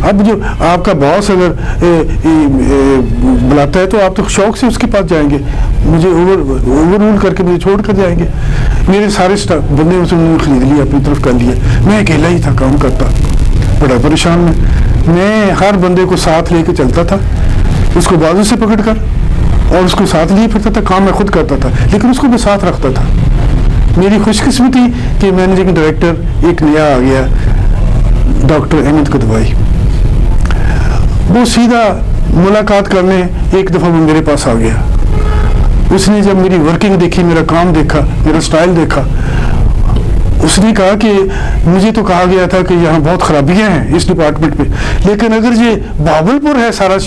अब जो आपका बॉस अगर बुलाता है तो आप तो शौक से उसके पास जाएंगे, मुझे ओवर रूल करके मुझे छोड़ कर जाएंगे। मेरे सारे स्टाफ बंदे उन्होंने खरीद लिया, अपनी तरफ कर लिया। मैं अकेला ही था काम करता, बड़ा परेशान मैं हर बंदे को साथ लेके चलता था, उसको बाजू से पकड़ कर, और उसको साथ लिए फिरता था। काम मैं खुद करता था, लेकिन उसको मैं साथ रखता था। मेरी खुशकिस्मती कि मैनेजिंग डायरेक्टर एक नया आ गया, डॉक्टर अहमद कदवाई। वो सीधा मुलाकात करने एक दफ़ा वो मेरे पास आ गया। उसने जब मेरी वर्किंग देखी, मेरा काम देखा, मेरा स्टाइल देखा, उसने कहा कि मुझे तो कहा गया था कि यहाँ बहुत खराबियाँ हैं इस डिपार्टमेंट में, लेकिन अगर ये भावलपुर है सारा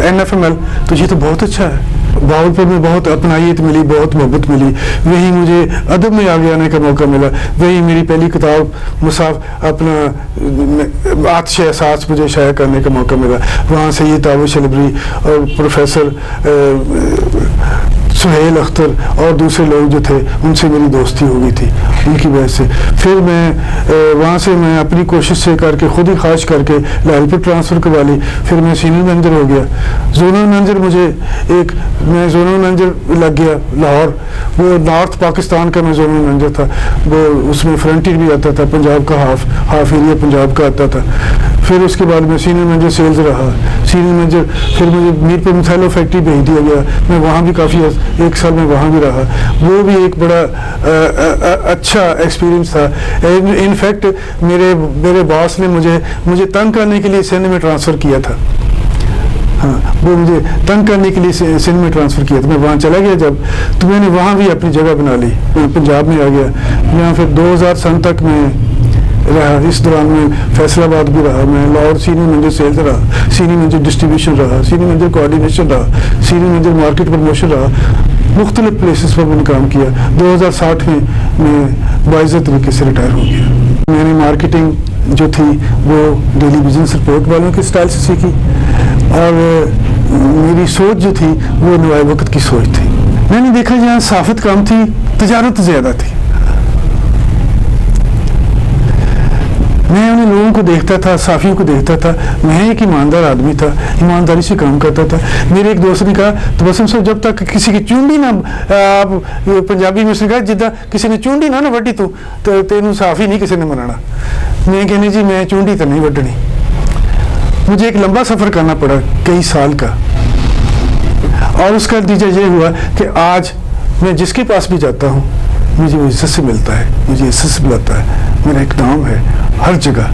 NFML तो ये तो बहुत अच्छा है। भावलपुर में बहुत अपनाइत मिली, बहुत मोहब्बत मिली। वहीं मुझे अदब में आगे आने का मौका मिला। वहीं मेरी पहली किताब मुसाफ अपना आतिश एहसास मुझे शाया करने का मौका मिला। वहाँ से ये ताबू शलबरी और प्रोफेसर सुहेल अख्तर और दूसरे लोग जो थे उनसे मेरी दोस्ती हो गई थी, उनकी वजह से। फिर मैं वहाँ से मैं अपनी कोशिश से करके खुद ही ख्वाहिश करके लाहौर पर ट्रांसफ़र करवा ली। फिर मैं सीनियर मैनेजर हो गया। जोनल मैनेजर मैं जोनल मैनेजर लग गया लाहौर। वो नॉर्थ पाकिस्तान का मैं जोनल मैनेजर था। वो उसमें फ्रंटियर भी आता था, पंजाब का हाफ एरिया पंजाब का आता था। फिर उसके बाद मैं सीनियर मैनेजर सेल्स रहा, सीनियर मैनेजर। फिर मुझे मीरपुर मिसाइलों फैक्ट्री भेज दिया गया, मैं वहाँ भी काफ़ी 1 साल में वहाँ भी रहा। वो भी एक बड़ा अच्छा एक्सपीरियंस था। इनफैक्ट मेरे बॉस ने मुझे तंग करने के लिए सिंध में ट्रांसफ़र किया था। हाँ, वो मुझे तंग करने के लिए सिंध में ट्रांसफ़र किया था। मैं वहाँ चला गया जब, तो मैंने वहाँ भी अपनी जगह बना ली। मैं पंजाब में आ गया। यहाँ फिर 2000 सन तक मैं रहा। इस दौरान मैं फैसलाबाद भी रहा, मैं लाहौर सीनियर मैनेजर सेल्स रहा, सीनियर मैनेजर डिस्ट्रीब्यूशन रहा, सीनियर मैनेजर कोऑर्डिनेशन रहा, सीनियर मैनेजर मार्केट प्रमोशन रहा। मुख्तलिफ प्लेसेस पर मैंने काम किया। 2060 में मैं बाइज़ तरीके से रिटायर हो गया। मैंने मार्केटिंग जो थी वो डेली बिजनेस रिपोर्ट वालों के स्टाइल से सीखी, और मेरी सोच जो थी वो नवाए वक्त की सोच थी। मैंने देखा जहाँ साफत कम थी, तजारत ज़्यादा थी। मैं उन लोगों को देखता था, साफियों को देखता था। मैं एक ईमानदार आदमी था, ईमानदारी से काम करता था। मेरे एक दोस्त ने कहा, तो बसम साहब जब तक किसी की चूंडी ना, आप पंजाबी में उसने कहा जिद्दां किसी ने चूंडी ना वड्डी तू तो तेनू साफी नहीं किसी ने मनाना। मैं कहने जी मैं चूंडी तो नहीं वड्डनी। मुझे एक लंबा सफ़र करना पड़ा, कई साल का, और उसका नतीजा ये हुआ कि आज मैं जिसके पास भी जाता हूँ मुझे वो इज्जत से मिलता है, मुझे इज्जत से बुलाता है। मेरा एक नाम है हर जगह,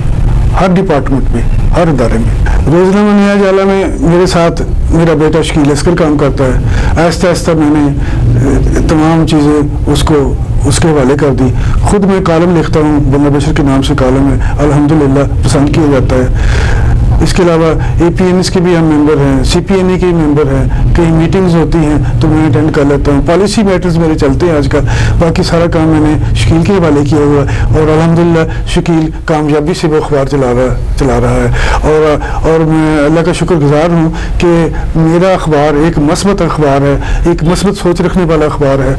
हर डिपार्टमेंट में, हर इदारे में। रोज़नामा नया जाला में मेरे साथ मेरा बेटा शकील असगर काम करता है। आहिस्ता आहिस्ता मैंने तमाम चीज़ें उसको उसके हवाले कर दी। खुद मैं कॉलम लिखता हूँ, बंदा बशर के नाम से कॉलम है, अल्हम्दुलिल्लाह पसंद किया जाता है। इसके अलावा APNS के भी हम मेंबर हैं, CPNE के मेंबर हैं। कई मीटिंग्स होती हैं तो मैं अटेंड कर लेता हूँ। पॉलिसी मैटर्स मेरे चलते हैं आजकल। बाकी सारा काम मैंने शकील के हवाले किया हुआ है, और अल्हम्दुलिल्लाह शकील कामयाबी से वो अखबार चला रहा है। और मैं अल्लाह का शुक्रगुजार हूँ कि मेरा अखबार एक मस्बत अखबार है, एक मस्बत सोच रखने वाला अखबार है।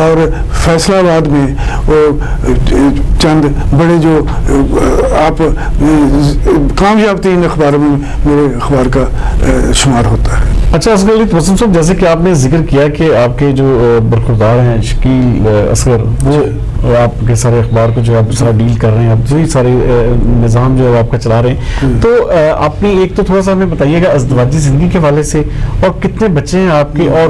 और फैसलाबाद में वो चंद बड़े जो आप कामयाब तीन अखबारों में मेरे अखबार का शुमार होता है। अच्छा असगर वसीम साहब, जैसे कि आपने जिक्र किया कि आपके जो बरखुरदार हैं शकील असगर, वो आपके सारे अखबार को जो आप सारा डील कर रहे हैं, आप जो ही सारे निज़ाम जो है आपका चला रहे हैं, तो आपने एक तो थोड़ा सा हमें बताइएगा अज़दवाजी ज़िंदगी के हवाले से, और कितने बच्चे हैं आपके, और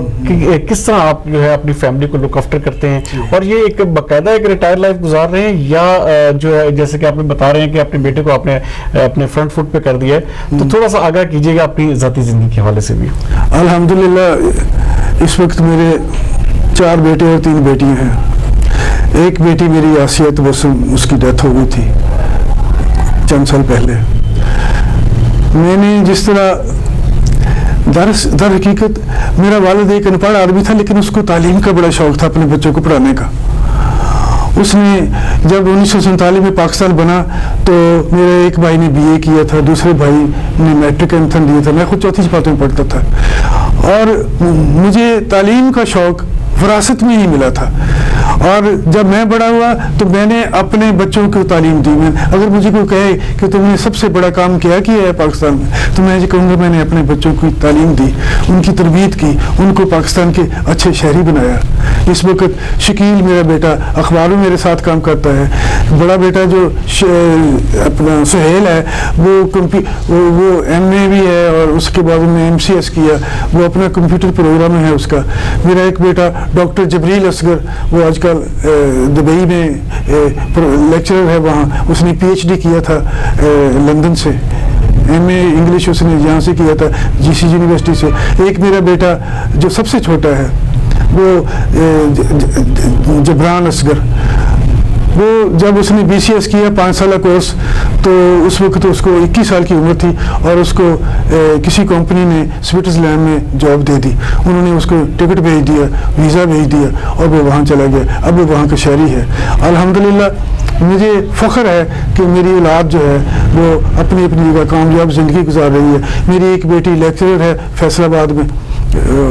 किस तरह आप जो है अपनी फैमिली को लुक आफ्टर करते हैं, और ये एक बाकायदा एक रिटायर लाइफ गुजार रहे हैं, या जो है जैसे कि आपने बता रहे हैं कि अपने बेटे को आपने अपने फ्रंट फुट पे कर दिया है, तो थोड़ा सा आगाह कीजिएगा अपनी ज़ाती ज़िंदगी के हवाले से भी। अल्हम्दुलिल्लाह इस वक्त मेरे 4 बेटे और 3 बेटियां हैं। एक बेटी मेरी आसिया तबस्सुम, उसकी डेथ हो गई थी चंद साल पहले। मैंने जिस तरह दर हकीकत मेरा वालिद एक अनपढ़ आदमी था, लेकिन उसको तालीम का बड़ा शौक था, अपने बच्चों को पढ़ाने का। उसने जब 1947 में पाकिस्तान बना तो मेरे एक भाई ने BA किया था, दूसरे भाई ने मैट्रिक एंथन दिया था, मैं खुद 4थी जमात में पढ़ता था, और मुझे तालीम का शौक विरासत में ही मिला था। और जब मैं बड़ा हुआ तो मैंने अपने बच्चों को तालीम दी। मैं अगर मुझे कोई कहे कि तुमने सबसे बड़ा काम क्या किया है पाकिस्तान में, तो मैं ये कहूँगा मैंने अपने बच्चों को तालीम दी, उनकी तरबियत की, उनको पाकिस्तान के अच्छे शहरी बनाया। इस वक्त शकील मेरा बेटा अखबारों में मेरे साथ काम करता है। बड़ा बेटा जो अपना सुहेल है वो MA भी है, और उसके बाद उन्होंने MCS किया, वो अपना कंप्यूटर प्रोग्राम है उसका। मेरा एक बेटा डॉक्टर जबरील असगर, वो आजकल दुबई में लेक्चरर है वहाँ, उसने PhD किया था लंदन से। MA इंग्लिश उसने यहाँ से किया था GC यूनिवर्सिटी से। एक मेरा बेटा जो सबसे छोटा है वो जबरान असगर, वो जब उसने BCS किया 5 साल कोर्स, तो उस वक्त तो उसको 21 साल की उम्र थी, और उसको किसी कंपनी ने स्विट्ज़रलैंड में जॉब दे दी। उन्होंने उसको टिकट भेज दिया, वीज़ा भेज दिया, और वो वहाँ चला गया। अब वो वहाँ का शहरी है। अल्हम्दुलिल्लाह मुझे फ़ख्र है कि मेरी औलाद जो है वो अपनी अपनी जगह कामयाब ज़िंदगी गुजार रही है। मेरी एक बेटी लेक्चरर है फैसलाबाद में,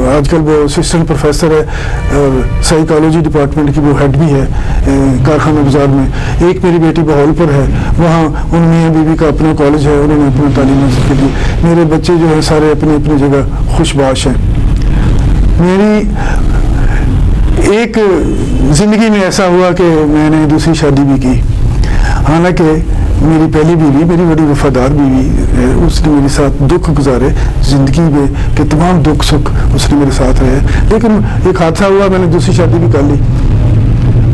आजकल वो असिस्टेंट प्रोफेसर है, और साइकोलॉजी डिपार्टमेंट की वो हेड भी है कारखाना बाजार में। एक मेरी बेटी बहौलपुर है, वहाँ उन मियाँ बीवी का अपना कॉलेज है, उन्होंने अपना तालीम हासिल की। मेरे बच्चे जो हैं सारे अपनी अपनी जगह खुशबाश हैं। मेरी एक ज़िंदगी में ऐसा हुआ कि मैंने दूसरी शादी भी की, हालांकि मेरी पहली बीवी मेरी बड़ी वफादार बीवी है, उसने मेरे साथ दुख गुजारे ज़िंदगी में कि तमाम दुख सुख उसने मेरे साथ रहे। लेकिन एक हादसा हुआ, मैंने दूसरी शादी भी कर ली।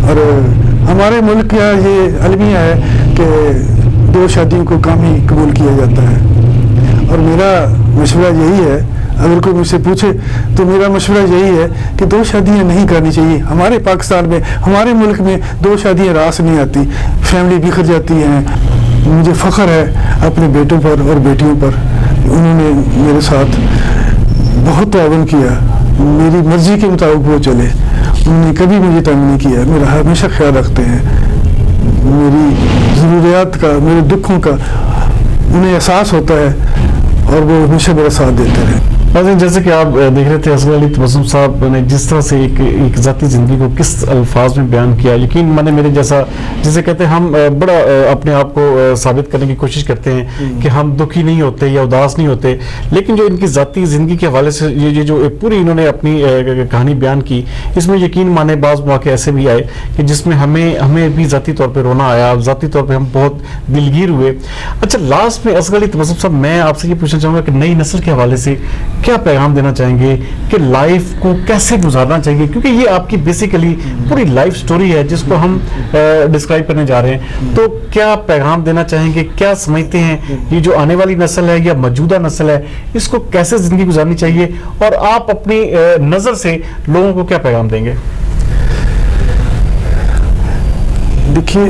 और हमारे मुल्क का ये अलमिया है कि 2 शादियों को कम ही कबूल किया जाता है। और मेरा मशवरा यही है, अगर कोई मुझसे पूछे तो मेरा मशवरा यही है कि 2 शादियाँ नहीं करनी चाहिए। हमारे पाकिस्तान में, हमारे मुल्क में 2 शादियाँ रास नहीं आती, फैमिली बिखर जाती हैं। मुझे फ़ख्र है अपने बेटों पर और बेटियों पर, उन्होंने मेरे साथ बहुत ताउन किया, मेरी मर्जी के मुताबिक वो चले। उन्होंने कभी मुझे तंग नहीं किया, मेरा हमेशा ख्याल रखते हैं, मेरी ज़रूरियात का, मेरे दुखों का उन्हें एहसास होता है और वो हमेशा मेरा साथ देते रहे। नाज़रीन, जैसे कि आप देख रहे थे असगर अली तबस्सुम साहब ने जिस तरह से एक ज़ाती ज़िंदगी को किस अल्फाज में बयान किया, यकीन माने मेरे जैसा, जिसे कहते हैं हम बड़ा अपने आप को साबित करने की कोशिश करते हैं कि हम दुखी नहीं होते या उदास नहीं होते, लेकिन जो इनकी ज़ाती ज़िंदगी के हवाले से ये जो पूरी इन्होंने अपनी कहानी बयान की, इसमें यकीन माने बाज़ मौके ऐसे भी आए कि जिसमें हमें भी ज़ाती तौर पर रोना आया, ज़ाती तौर पर हम बहुत दिलगीर हुए। अच्छा, लास्ट में असगर अली तबस्सुम साहब, मैं आपसे ये पूछना चाहूँगा कि नई नस्ल के हवाले से क्या पैगाम देना चाहेंगे कि लाइफ को कैसे गुजारना चाहिए, क्योंकि ये आपकी बेसिकली पूरी लाइफ स्टोरी है जिसको हम डिस्क्राइब करने जा रहे हैं। तो क्या पैगाम देना चाहेंगे, क्या समझते हैं ये जो आने वाली नस्ल है या मौजूदा नस्ल है, इसको कैसे जिंदगी गुजारनी चाहिए, और आप अपनी नजर से लोगों को क्या पैगाम देंगे? देखिए,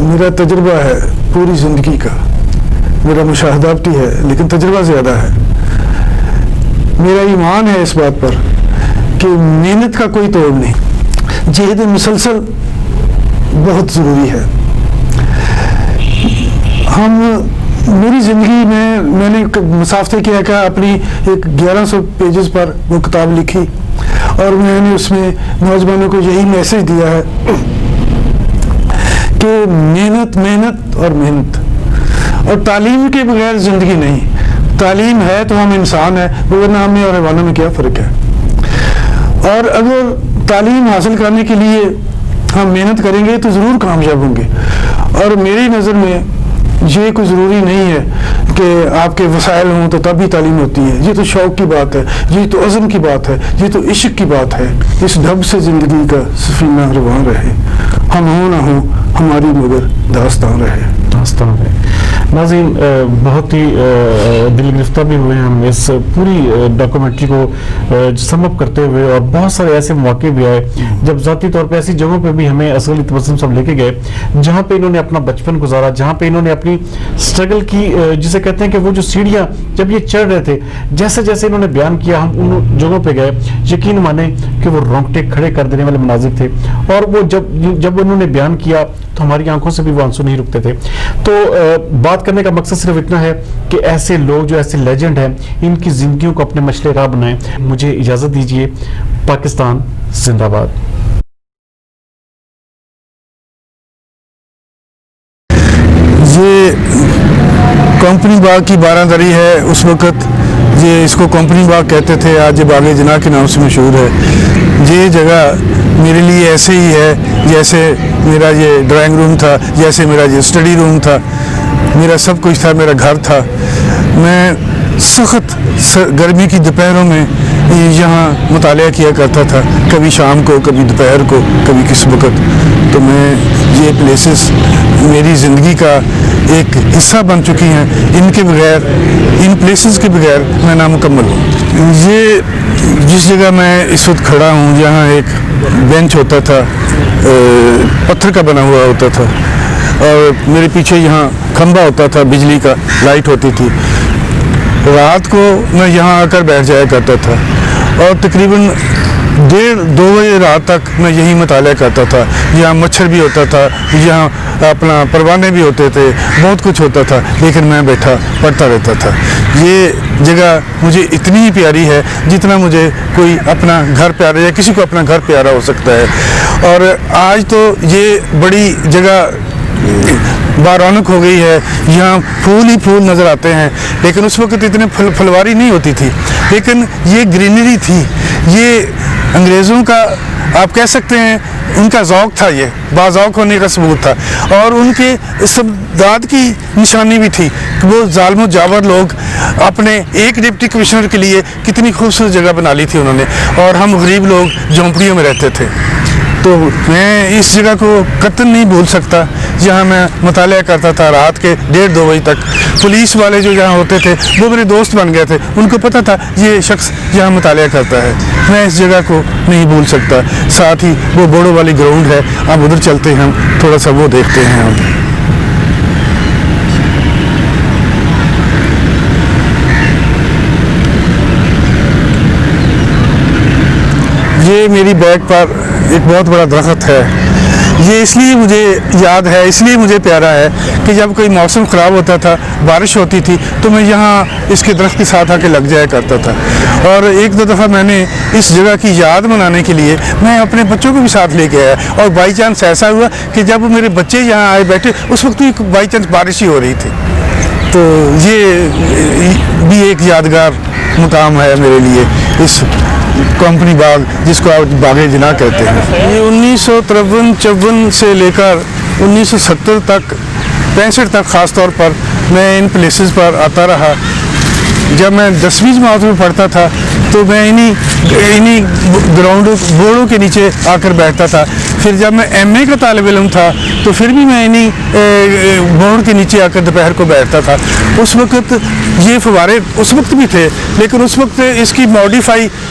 मेरा तजुर्बा है पूरी जिंदगी का, मेरा मुशाहदाती है लेकिन तजुर्बा ज़्यादा है। मेरा ईमान है इस बात पर कि मेहनत का कोई तोड़ नहीं, जहद मुसलसल बहुत ज़रूरी है। मेरी ज़िंदगी में मैंने मुसाफिर किया का अपनी एक 1100 पेजेस पर वो किताब लिखी और मैंने उसमें नौजवानों को यही मैसेज दिया है कि मेहनत मेहनत और मेहनत, और तालीम के बगैर ज़िंदगी नहीं। तालीम है तो हम इंसान है, वरना हमें और हैवानों में क्या फ़र्क है। और अगर तालीम हासिल करने के लिए हम मेहनत करेंगे तो ज़रूर कामयाब होंगे। और मेरी नज़र में ये कोई ज़रूरी नहीं है कि आपके वसाइल हों तो तब भी तालीम होती है। ये तो शौक़ की बात है, ये तो अज़म की बात है, ये तो इश्क की बात है। इस ढब से ज़िंदगी का सफ़ीना रवां रहे, हम हो ना हो हमारी मगर दास्तान रहे। दास्तान रहे। नाज़रीन, बहुत ही दिल गिरफ्तार भी हुए हम इस पूरी डॉक्यूमेंट्री को समअप करते हुए, और बहुत सारे ऐसे मौके भी आए जब ज़ाती तौर पे ऐसी जगहों पे भी हमें असगर अली तबस्सुम साहब लेके गए जहाँ पे इन्होंने अपना बचपन गुजारा, जहाँ पे इन्होंने अपनी स्ट्रगल की, जिसे कहते हैं कि वो जो सीढ़ियाँ जब ये चढ़ रहे थे, जैसे जैसे इन्होंने बयान किया, हम उन जगहों पे गए, यकीन माने कि वो रोंगटे खड़े कर देने वाले मनाजिर थे। और वो जब उन्होंने बयान किया तो हमारी आंखों से भी वो आंसू नहीं रुकते थे। तो बात करने का मकसद सिर्फ इतना है कि ऐसे लोग जो ऐसे लेजेंड हैं, इनकी जिंदगियों को अपने मशले राह बनाएं। मुझे इजाजत दीजिए। पाकिस्तान जिंदाबाद। ये कंपनी बाग की बारादरी है, उस वक़्त ये इसको कंपनी बाग कहते थे, आज ये बाग जना के नाम से मशहूर है। ये जगह मेरे लिए ऐसे ही है जैसे मेरा ये ड्राइंग रूम था, जैसे मेरा ये स्टडी रूम था, मेरा सब कुछ था, मेरा घर था। मैं सख्त गर्मी की दोपहरों में यहाँ मुतालिया किया करता था, कभी शाम को, कभी दोपहर को, कभी किस वक़्त। तो मैं ये प्लेसेस मेरी ज़िंदगी का एक हिस्सा बन चुकी हैं। इनके बगैर, इन प्लेसेस के बगैर मैं नामुकम्मल हूँ। ये जिस जगह मैं इस वक्त खड़ा हूँ, यहाँ एक बेंच होता था, पत्थर का बना हुआ होता था, और मेरे पीछे यहाँ खंबा होता था, बिजली का लाइट होती थी। रात को मैं यहाँ आकर बैठ जाया करता था और तकरीबन 1:30-2 बजे रात तक मैं यही मुतालिया करता था। यहाँ मच्छर भी होता था, यहाँ अपना परवाने भी होते थे, बहुत कुछ होता था, लेकिन मैं बैठा पढ़ता रहता था। ये जगह मुझे इतनी ही प्यारी है जितना मुझे कोई अपना घर प्यारा या किसी को अपना घर प्यारा हो सकता है। और आज तो ये बड़ी जगह बारौनक हो गई है, यहाँ फूल ही फूल नज़र आते हैं, लेकिन उस वक्त इतने फुलवारी नहीं होती थी, लेकिन ये ग्रीनरी थी। ये अंग्रेज़ों का, आप कह सकते हैं उनका ज़ौक़ था, ये बाज़ौक़ होने का सबूत था, और उनके इस्तेदाद की निशानी भी थी कि वो ज़ालिम जावर लोग अपने एक डिप्टी कमिश्नर के लिए कितनी खूबसूरत जगह बना ली थी उन्होंने, और हम गरीब लोग झोंपड़ियों में रहते थे। तो मैं इस जगह को कतई नहीं भूल सकता, जहाँ मैं मुतालिया करता था रात के 1:30-2 बजे तक। पुलिस वाले जो यहाँ होते थे वो मेरे दोस्त बन गए थे, उनको पता था ये शख्स यहाँ मुतालिया करता है। मैं इस जगह को नहीं भूल सकता। साथ ही वो बोड़ो वाली ग्राउंड है, अब उधर चलते हैं, हम थोड़ा सा वो देखते हैं। हम یہ میری بیک پر ایک بہت بڑا درخت ہے. یہ اس لیے مجھے یاد ہے, اس لیے مجھے پیارا ہے کہ جب کوئی موسم خراب ہوتا تھا, بارش ہوتی تھی, تو میں یہاں اس کے درخت کے ساتھ آ کے لگ جایا کرتا تھا. اور ایک دو دفعہ میں نے اس جگہ کی یاد منانے کے لیے میں اپنے بچوں کو بھی ساتھ لے کے آیا, اور بائی چانس ایسا ہوا کہ جب میرے بچے یہاں آئے بیٹھے اس وقت بھی بائی چانس بارش ہی ہو رہی تھی. تو یہ بھی ایک یادگار مقام ہے میرے لیے, اس کمپنی باغ جس کو آپ باغ جناح کہتے ہیں. یہ 1953-54 سے لے کر 1970 تک 65 تک خاص طور پر میں ان پلیسز پر آتا رہا. جب میں 10ویں جماعت میں پڑھتا تھا تو میں انہی بورڈوں کے نیچے آ کر بیٹھتا تھا. پھر جب میں ایم اے کا طالب علم تھا تو پھر بھی میں انہی بورڈ کے نیچے آ کر دوپہر کو بیٹھتا تھا. اس وقت یہ فوارے اس وقت بھی تھے, لیکن اس وقت اس کی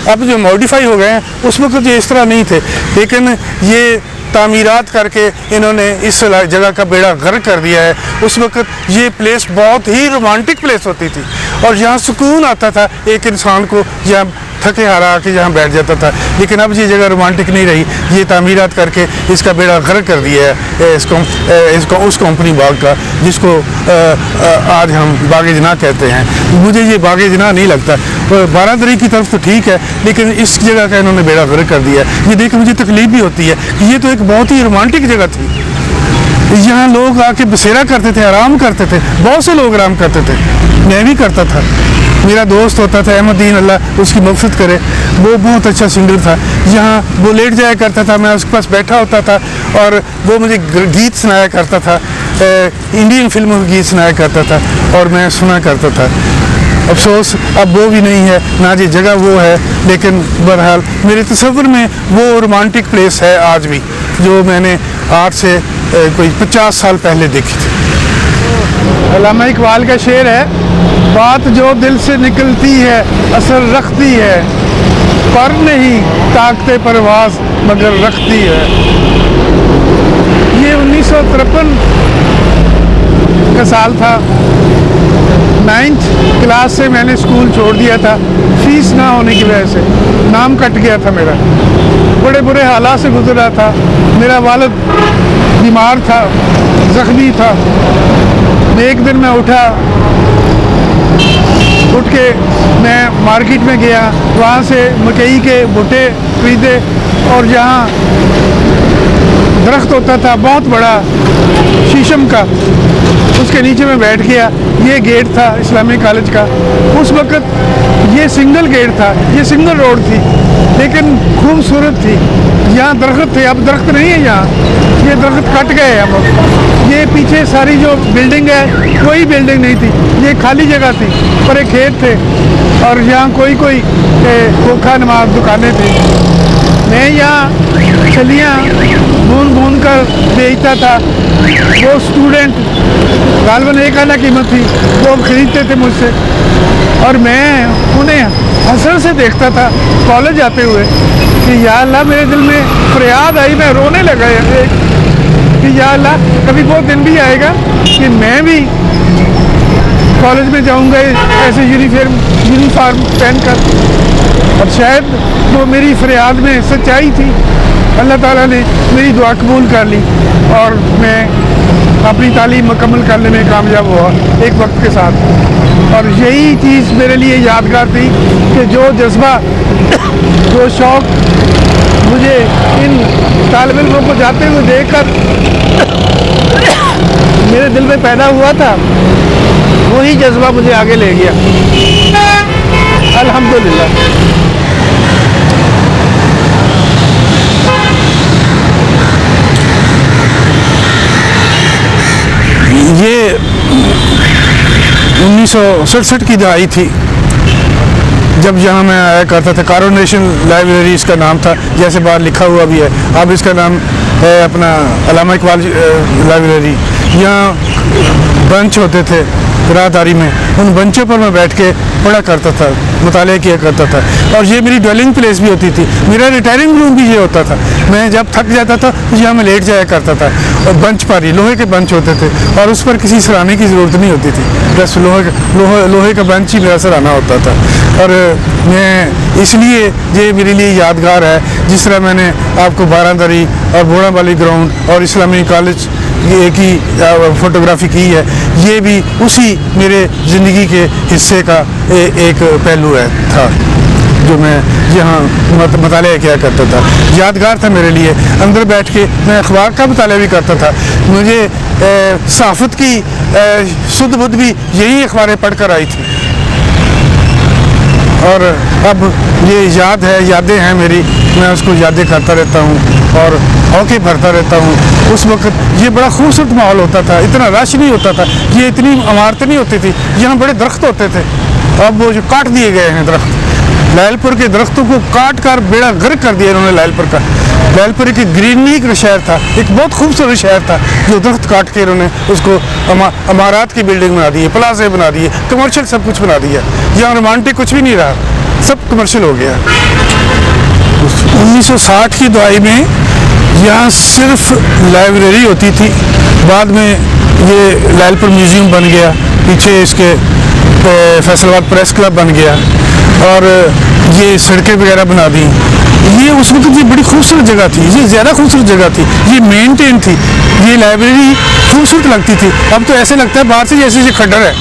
اب جو ماڈیفائی ہو گئے ہیں, اس وقت یہ اس طرح نہیں تھے. لیکن یہ تعمیرات کر کے انہوں نے اس جگہ کا بیڑا غرق کر دیا ہے. اس وقت یہ پلیس بہت ہی رومانٹک پلیس ہوتی تھی, اور یہاں سکون آتا تھا ایک انسان کو, یہاں تھکے ہارا آ کے یہاں بیٹھ جاتا تھا. لیکن اب یہ جگہ رومانٹک نہیں رہی, یہ تعمیرات کر کے اس کا بیڑا غرق کر دیا ہے اس کمپنی باغ کا, جس کو آج ہم باغ جناح کہتے ہیں. مجھے یہ باغ جناح نہیں لگتا. 12 دری کی طرف تو ٹھیک ہے, لیکن اس جگہ کا انہوں نے بیڑا غرق کر دیا ہے. یہ دیکھ کے مجھے تکلیف بھی ہوتی ہے کہ یہ تو ایک بہت ہی رومانٹک جگہ تھی. یہاں لوگ آ کے بسیرا کرتے تھے, آرام کرتے تھے, بہت سے لوگ آرام کرتے تھے, میں بھی کرتا تھا. میرا دوست ہوتا تھا احمد دین, اللہ اس کی مغفرت کرے, وہ بہت اچھا سنگر تھا. یہاں وہ لیٹ جایا کرتا تھا, میں اس کے پاس بیٹھا ہوتا تھا, اور وہ مجھے گیت سنایا کرتا تھا, انڈین فلموں کے گیت سنایا کرتا تھا, اور میں سنا کرتا تھا. افسوس اب وہ بھی نہیں ہے, نہ یہ جگہ وہ ہے. لیکن بہرحال میرے تصور میں وہ رومانٹک پلیس ہے آج بھی, جو میں نے آج سے کوئی 50 سال پہلے دیکھی تھی. علامہ اقبال کا شعر ہے, بات جو دل سے نکلتی ہے اثر رکھتی ہے, پر نہیں طاقت پرواز مگر رکھتی ہے. یہ 1953 کا سال تھا. 9th کلاس سے میں نے اسکول چھوڑ دیا تھا, فیس نہ ہونے کی وجہ سے. نام کٹ گیا تھا میرا, بڑے برے حالات سے گزر رہا تھا. میرا والد بیمار تھا, زخمی تھا. ایک دن میں اٹھ کے میں مارکیٹ میں گیا, وہاں سے مکئی کے بھٹے خریدے, اور جہاں درخت ہوتا تھا بہت بڑا شیشم کا, اس کے نیچے میں بیٹھ گیا. یہ گیٹ تھا اسلامی کالج کا. اس وقت یہ سنگل گیٹ تھا, یہ سنگل روڈ تھی, لیکن خوبصورت تھی. یہاں درخت تھے, اب درخت نہیں ہے یہاں, یہ درخت کٹ گئے اب. یہ پیچھے ساری جو بلڈنگ ہے کوئی بلڈنگ نہیں تھی, یہ خالی جگہ تھی, پر ایک کھیت تھے, اور یہاں کوئی کھوکھا نماز دکانیں تھیں. میں یہاں چھلیاں بھون کر بیچتا تھا. وہ اسٹوڈنٹ غالباً 1 آنا قیمت تھی, وہ خریدتے تھے مجھ سے, اور میں انہیں حسرت سے دیکھتا تھا کالج آتے ہوئے کہ یا اللہ, میرے دل میں فریاد آئی, میں رونے لگا کہ یا اللہ کبھی وہ دن بھی آئے گا کہ میں بھی کالج میں جاؤں گا ایسے یونیفارم پہن کر. اور شاید وہ میری فریاد میں سچائی تھی. اللہ تعالیٰ نے میری دعا قبول کر لی, اور میں اپنی تعلیم مکمل کرنے میں کامیاب ہوا ایک وقت کے ساتھ. اور یہی چیز میرے لیے یادگار تھی کہ جو جذبہ, جو شوق مجھے ان طالب علموں کو جاتے ہوئے دیکھ کر میرے دل میں پیدا ہوا تھا, وہی جذبہ مجھے آگے لے گیا. الحمدللہ. یہ 1967 کی دہائی تھی جب یہاں میں آیا کرتا تھا. کارونیشن لائبریری اس کا نام تھا, جیسے باہر لکھا ہوا بھی ہے. اب اس کا نام ہے اپنا علامہ اقبال لائبریری. یہاں بنچ ہوتے تھے راہداری میں, ان بنچوں پر میں بیٹھ کے پڑھا کرتا تھا, مطالعہ کیا کرتا تھا. اور یہ میری ڈویلنگ پلیس بھی ہوتی تھی, میرا ریٹائرنگ روم بھی یہ ہوتا تھا. میں جب تھک جاتا تھا تو یہاں میں لیٹ جایا کرتا تھا, اور بنچ پر ہی لوہے کے بنچ ہوتے تھے, اور اس پر کسی سرانے کی ضرورت نہیں ہوتی تھی, بس لوہے کا بنچ ہی میرا سرانا ہوتا تھا. اور میں اس لیے یہ میرے لیے یادگار ہے. جس طرح میں نے آپ کو باراندری اور بوڑا والی گراؤنڈ اور اسلامی کالج کی فوٹوگرافی کی ہے, یہ بھی اسی میرے زندگی کے حصے کا ایک پہلو تھا جو میں یہاں مطالعہ کیا کرتا تھا. یادگار تھا میرے لیے. اندر بیٹھ کے میں اخبار کا مطالعہ بھی کرتا تھا. مجھے صحافت کی سدھ بدھ بھی یہی اخباریں پڑھ کر آئی تھی. اور اب یہ یادیں ہیں میری, میں اس کو یادیں کرتا رہتا ہوں اور ہوکے بھرتا رہتا ہوں. اس وقت یہ بڑا خوبصورت ماحول ہوتا تھا, اتنا رش نہیں ہوتا تھا, یہ اتنی عمارتیں نہیں ہوتی تھی, یہاں بڑے درخت ہوتے تھے. اب وہ جو کاٹ دیے گئے ہیں درخت, لائل پور کے درختوں کو کاٹ کر بیڑا غرق کر دیا انہوں نے لائل پور کا. لائل پور ایک گرینری کا شہر تھا, ایک بہت خوبصورت شہر تھا, جو درخت کاٹ کے انہوں نے اس کو عمارات کی بلڈنگ بنا دی ہے, پلازے بنا دیے, کمرشل سب کچھ بنا دیا. یہاں رومانٹک کچھ بھی نہیں رہا, سب کمرشل ہو گیا. 1960 کی دہائی میں یہاں صرف لائبریری ہوتی تھی. بعد میں یہ لائل پور میوزیم بن گیا, پیچھے اس کے فیصل آباد پریس کلب بن گیا, اور یہ سڑکیں وغیرہ بنا دی. یہ اس وقت یہ بڑی خوبصورت جگہ تھی, یہ زیادہ خوبصورت جگہ تھی, یہ مینٹین تھی, یہ لائبریری خوبصورت لگتی تھی. اب تو ایسے لگتا ہے باہر سے جیسے یہ کھڈر ہے,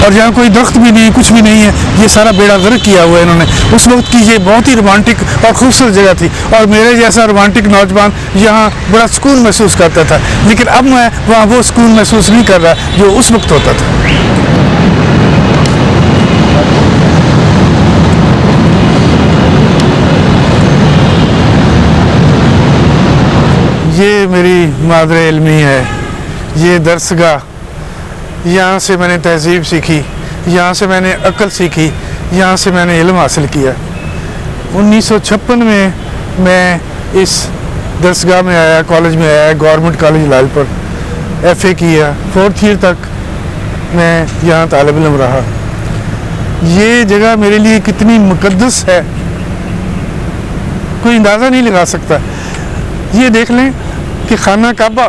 اور یہاں کوئی درخت بھی نہیں, کچھ بھی نہیں ہے. یہ سارا بیڑا غرق کیا ہوا ہے انہوں نے. اس وقت کی یہ بہت ہی رومانٹک اور خوبصورت جگہ تھی, اور میرے جیسا رومانٹک نوجوان یہاں بڑا سکون محسوس کرتا تھا. لیکن اب میں وہاں وہ سکون محسوس نہیں کر رہا جو اس وقت ہوتا تھا. یہ میری مادر علمی ہے, یہ درسگاہ. یہاں سے میں نے تہذیب سیکھی, یہاں سے میں نے عقل سیکھی, یہاں سے میں نے علم حاصل کیا. 1956 میں اس درسگاہ میں آیا, کالج میں آیا, government college Lyallpur, F A کیا. 4th ایئر تک میں یہاں طالب علم رہا. یہ جگہ میرے لیے کتنی مقدس ہے کوئی اندازہ نہیں لگا سکتا. یہ دیکھ لیں کہ خانہ کعبہ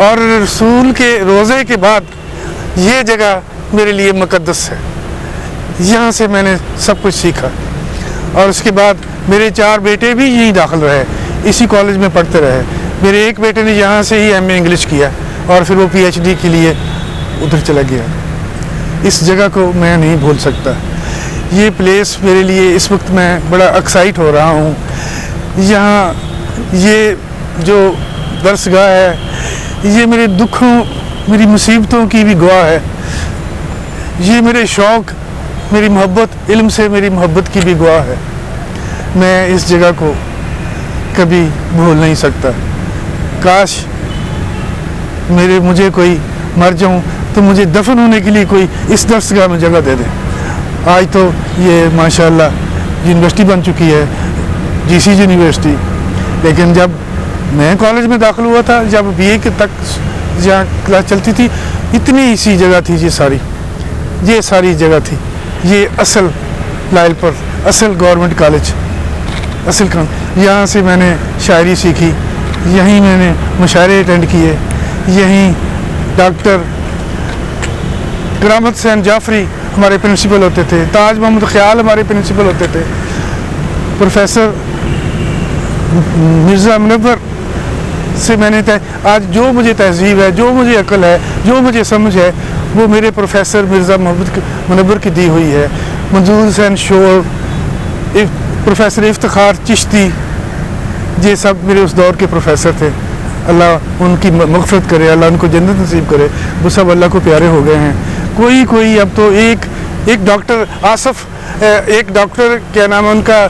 اور رسول کے روزے کے بعد یہ جگہ میرے لیے مقدس ہے. یہاں سے میں نے سب کچھ سیکھا, اور اس کے بعد میرے 4 بیٹے بھی یہیں داخل رہے, اسی کالج میں پڑھتے رہے. میرے ایک بیٹے نے یہاں سے ہی ایم اے انگلش کیا, اور پھر وہ PhD کے لیے ادھر چلا گیا. اس جگہ کو میں نہیں بھول سکتا. یہ پلیس میرے لیے اس وقت میں بڑا ایکسائٹ ہو رہا ہوں. یہاں یہ جو درسگاہ ہے, یہ میرے دکھوں, میری مصیبتوں کی بھی گواہ ہے. یہ میرے شوق, میری محبت, علم سے میری محبت کی بھی گواہ ہے. میں اس جگہ کو کبھی بھول نہیں سکتا. کاش مجھے کوئی مر جاؤں تو مجھے دفن ہونے کے لیے کوئی اس درسگاہ میں جگہ دے دے. آج تو یہ ماشاءاللہ یونیورسٹی بن چکی ہے, GC یونیورسٹی. لیکن جب میں کالج میں داخل ہوا تھا, جب BA کے تک جہاں کلاس چلتی تھی, اتنی سی جگہ تھی. یہ ساری جگہ تھی. یہ اصل لائل پور, اصل گورنمنٹ کالج, اصل یہاں سے میں نے شاعری سیکھی, یہیں میں نے مشاعرے اٹینڈ کیے. یہیں ڈاکٹر کرامت حسین جعفری ہمارے پرنسپل ہوتے تھے, تاج محمد خیال ہمارے پرنسپل ہوتے تھے, پروفیسر مرزا منور سے میں نے آج جو مجھے تہذیب ہے, جو مجھے عقل ہے, جو مجھے سمجھ ہے, وہ میرے پروفیسر مرزا منور کی دی ہوئی ہے. منظور حسین شور, پروفیسر افتخار چشتی, یہ سب میرے اس دور کے پروفیسر تھے. اللہ ان کی مغفرت کرے, اللہ ان کو جنت نصیب کرے. وہ سب اللہ کو پیارے ہو گئے ہیں. کوئی اب تو ایک ڈاکٹر آصف, ایک ڈاکٹر کیا نام ہے ان کا,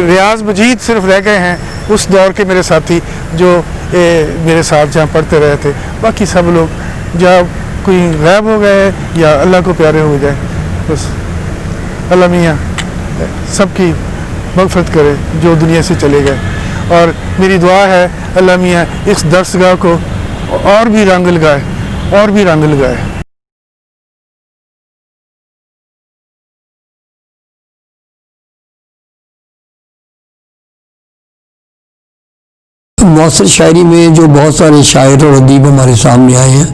ریاض مجید صرف رہ گئے ہیں اس دور کے میرے ساتھی, جو میرے ساتھ جہاں پڑھتے رہے تھے. باقی سب لوگ جہاں کوئی غائب ہو گئے یا اللہ کو پیارے ہو جائے, بس اللہ میاں سب کی مغفرت کرے جو دنیا سے چلے گئے. اور میری دعا ہے اللہ میاں اس درسگاہ کو اور بھی رنگ لگائے, اور بھی رنگ لگائے. معاصر شاعری میں جو بہت سارے شاعر اور ادیب ہمارے سامنے آئے ہیں,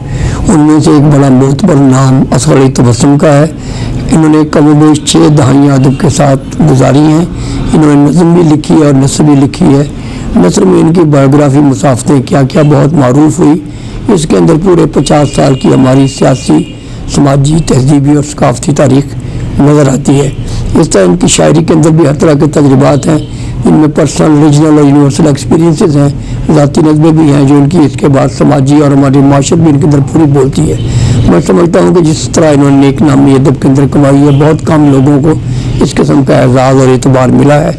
ان میں سے ایک بڑا معتبر نام اصغر علی تبسم کا ہے. इन्होंने कम बेश 6 दहाइयाँ अदब के साथ गुजारी हैं। इन्होंने नज़म भी लिखी है और नस्र भी लिखी है। नस्र में इनकी बायोग्राफी मुसाफ़तें क्या क्या बहुत मारूफ हुई। इसके अंदर पूरे 50 साल की हमारी सियासी, समाजी, तहजीबी और सकाफ़ती तारीख़ नज़र आती है। इस तरह इनकी शायरी के अंदर भी हर तरह के तजुर्बात हैं, इनमें पर्सनल, रीजनल और यूनिवर्सल एक्सपीरियंसेस हैं, ज़ाती नज़में भी हैं जो इनकी इसके बाद समाजी और हमारी माशरत भी इनके अंदर पूरी बोलती है। मैं समझता हूँ कि जिस तरह इन्होंने नेक नामी अदब के अंदर कमाई है, बहुत कम लोगों को इस किस्म का एजाज़ और एतबार मिला है।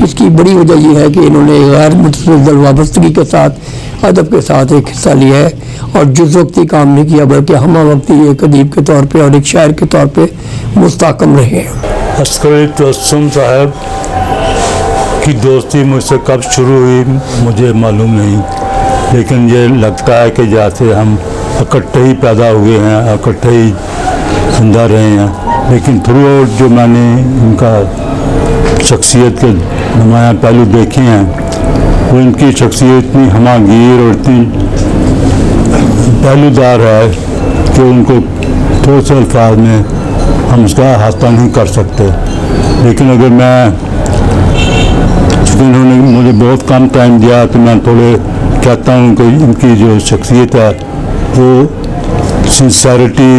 इसकी बड़ी वजह यह है कि इन्होंने गैर मुतसलसल वाबस्तगी के साथ अदब के साथ एक हिस्सा लिया है और जुज़ वक्ती काम नहीं किया, बल्कि हम वक्ती एक अदीब के तौर पर और एक शायर के तौर पर मुस्तहकम रहे हैं। अस्कर अली तबस्सुम साहब की दोस्ती मुझसे कब शुरू हुई मुझे मालूम नहीं, लेकिन ये लगता है कि जैसे हम इकट्ठे ही पैदा हुए हैं, इकट्ठे ही जिंदा रहे हैं। लेकिन थ्रू आउट जो मैंने उनका शख्सियत के नुमायाँ पहलू देखे हैं, वो इनकी शख्सियत इतनी हमागीर और इतनी पहलूदार है कि उनको थोड़े से अल्फाज में हम उसका अहाता नहीं कर सकते। लेकिन अगर मैं, चूँकि इन्होंने मुझे बहुत कम टाइम दिया, तो मैं थोड़े कहता हूँ कि इनकी जो शख्सियत है वो सिंसेरिटी,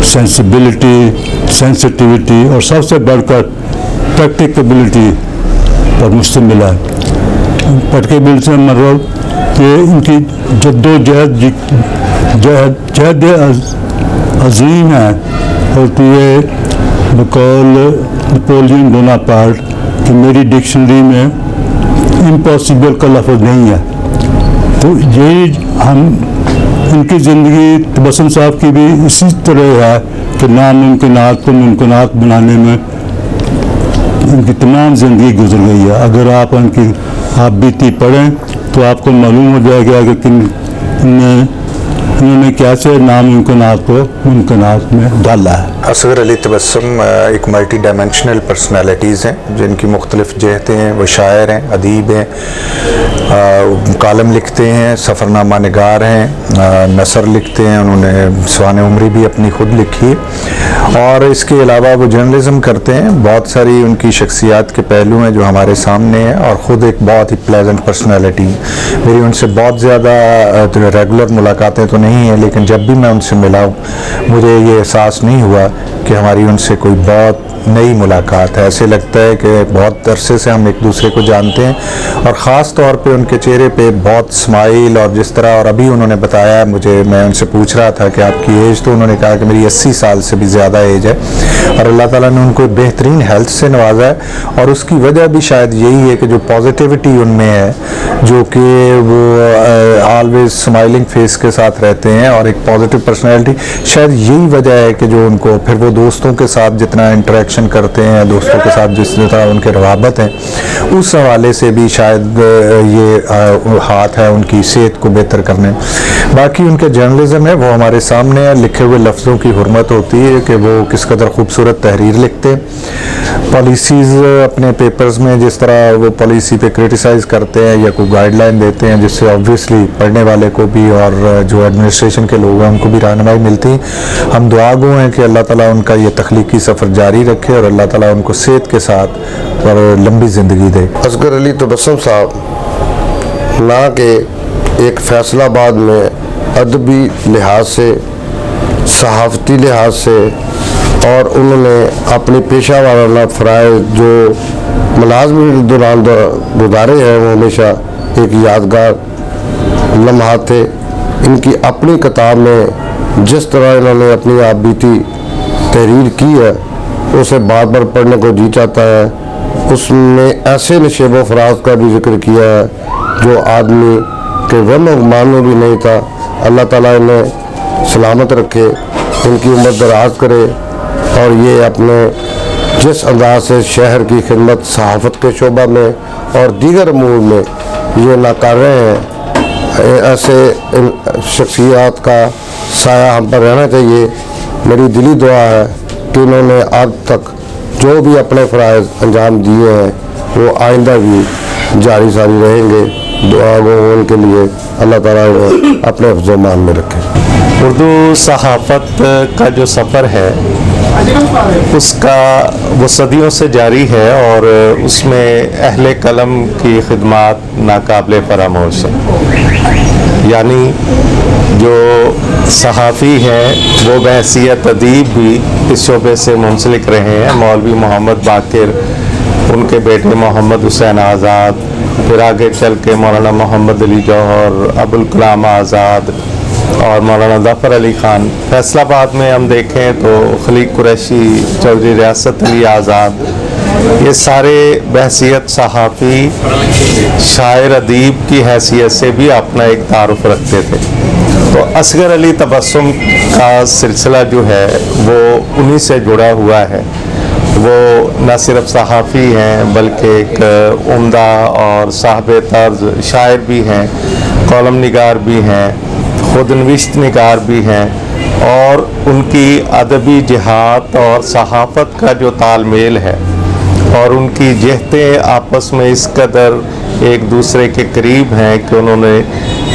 सेंसिबिलिटी, सेंसिटिविटी और सबसे बढ़कर प्रैक्टिकबिलिटी पर मुश्तमिल है। प्रैक्टिकबिलिटी से मतलब कि इनकी जद्दोजहद अजीम है। और तो ये बकौल नेपोलियन बोनापार्ट कि मेरी डिक्शनरी में इम्पॉसिबल का लफ्ज़ नहीं है। तो यही हम इनकी ज़िंदगी तबस्सुम साहब की भी इसी तरह है कि नामुमकिनात को मुमकिनात बनाने में इनकी तमाम ज़िंदगी गुजर गई है। अगर आप इनकी आप बीती पढ़ें तो आपको मालूम हो जाएगा कि इन्होंने कैसे नामुमकिनात को मुमकिनात में डाला है। असगर अली तबस्सुम एक मल्टी डायमेंशनल पर्सनालिटीज़ हैं जिनकी मुख्तलिफ जहतें हैं। वो शायर हैं, अदीब हैं, कालम लिखते हैं, सफ़रनामा निगार हैं, नसर लिखते हैं। उन्होंने स्वान उमरी भी अपनी खुद लिखी और इसके अलावा वो जर्नलिज़म करते हैं। बहुत सारी उनकी शख्सियात के पहलू हैं जो हमारे सामने हैं और ख़ुद एक बहुत ही प्लेजेंट पर्सनालिटी। मेरी उनसे बहुत ज़्यादा रेगुलर मुलाकातें तो नहीं हैं, लेकिन जब भी मैं उनसे मिला हूँ मुझे ये एहसास नहीं हुआ कि हमारी उनसे कोई बहुत नई मुलाकात है। ऐसे लगता है कि बहुत अरसे से हम एक दूसरे को जानते हैं और ख़ास तौर पे उनके चेहरे पे बहुत स्माइल और जिस तरह, और अभी उन्होंने बताया मुझे, मैं उनसे पूछ रहा था कि आपकी एज, तो उन्होंने कहा कि मेरी 80 साल से भी ज़्यादा एज है और अल्लाह ताला ने उनको बेहतरीन हेल्थ से नवाजा है। और उसकी वजह भी शायद यही है कि जो पॉजिटिविटी उनमें है, जो कि वो ऑलवेज स्माइलिंग फेस के साथ रहते हैं और एक पॉजिटिव पर्सनैलिटी, शायद यही वजह है कि जो उनको फिर वो दोस्तों के साथ जितना इंटरेक्शन करते हैं, दोस्तों के साथ जिस तरह उनके रवाबत हैं, उस हवाले से भी शायद ये हाथ है उनकी सेहत को बेहतर करने। बाकी उनके जर्नलिज्म है वो हमारे सामने है। लिखे हुए लफ्ज़ों की हुर्मत होती है कि वो किस कदर खूबसूरत तहरीर लिखते हैं। पॉलिसीज़ अपने पेपर्स में जिस तरह वो पॉलिसी पे क्रिटिसाइज़ करते हैं या कोई गाइडलाइन देते हैं, जिससे ऑब्वियसली पढ़ने वाले को भी और जो एडमिनिस्ट्रेशन के लोग हैं उनको भी रहनुमाई मिलती है। हम दुआ गो हैं कि अल्लाह ताला उनका ये तख्लीकी सफ़र जारी रखे और अल्लाह ताला उनको सेहत के साथ और लंबी ज़िंदगी दे। असगर अली तबस्सुम साहब ना के एक फैसलाबाद में अदबी लिहाज से, सहाफ़ती लिहाज से और उन्होंने अपनी पेशा वाराना फ़राइज़ जो मुलाज़मत के दौरान गुजारे हैं वो हमेशा एक यादगार लम्हात थे। इनकी अपनी किताब में जिस तरह इन्होंने अपनी आप बीती तहरीर की है उसे बार बार पढ़ने को जी चाहता है। उसमें ऐसे नशेब व फराज का भी जिक्र किया है जो आदमी के वहम गुमान भी नहीं था। अल्लाह ताला इन्हें सलामत रखे, इनकी उम्र दराज करे और ये अपने जिस अंदाज से शहर की खिदमत सहाफ़त के शोबा में और दीगर अमूर में ये ना कर रहे हैं, ऐसे शख्सियात का साया हम पर रहना चाहिए। मेरी दिली दुआ है कि इन्होंने आज तक जो भी अपने फ़राइज़ अंजाम दिए हैं वो आइंदा भी जारी सारी रहेंगे। दुआ वो उनके लिए अल्लाह ताला अपने हिफ्ज़-ओ-मान में रखे। उर्दू सहाफ़त का जो सफ़र है उसका वो सदियों से जारी है और उसमें अहले कलम की खिदमात नाकाबिले फरामोश है। यानी जो सहाफ़ी हैं वो बहैसियत अदीब भी इस शोबे से मुंसलिक रहे हैं। मौलवी मोहम्मद बाकिर, उनके बेटे मोहम्मद हुसैन आज़ाद, फिर आगे चल के मौलाना मोहम्मद अली जौहर, अबुल कलाम आज़ाद और मौलाना ज़फ़र अली ख़ान। फैसलाबाद में हम देखें तो खलीक कुरैशी, चौधरी रियासत अली आज़ाद, ये सारे बहसियत सहाफ़ी, शायर, अदीब की हैसियत से भी अपना एक तारुफ रखते थे। तो असगर अली तबस्सुम का सिलसिला जो है वो उन्हीं से जुड़ा हुआ है। वो न सिर्फ सहाफ़ी हैं बल्कि एक उम्दा और साहब तर्ज शायर भी हैं, कॉलम निगार भी हैं, खुद नविश्त निगार भी हैं और उनकी अदबी जिहाद और सहाफ़त का जो तालमेल है और उनकी जहतें आपस में इस कदर एक दूसरे के करीब हैं कि उन्होंने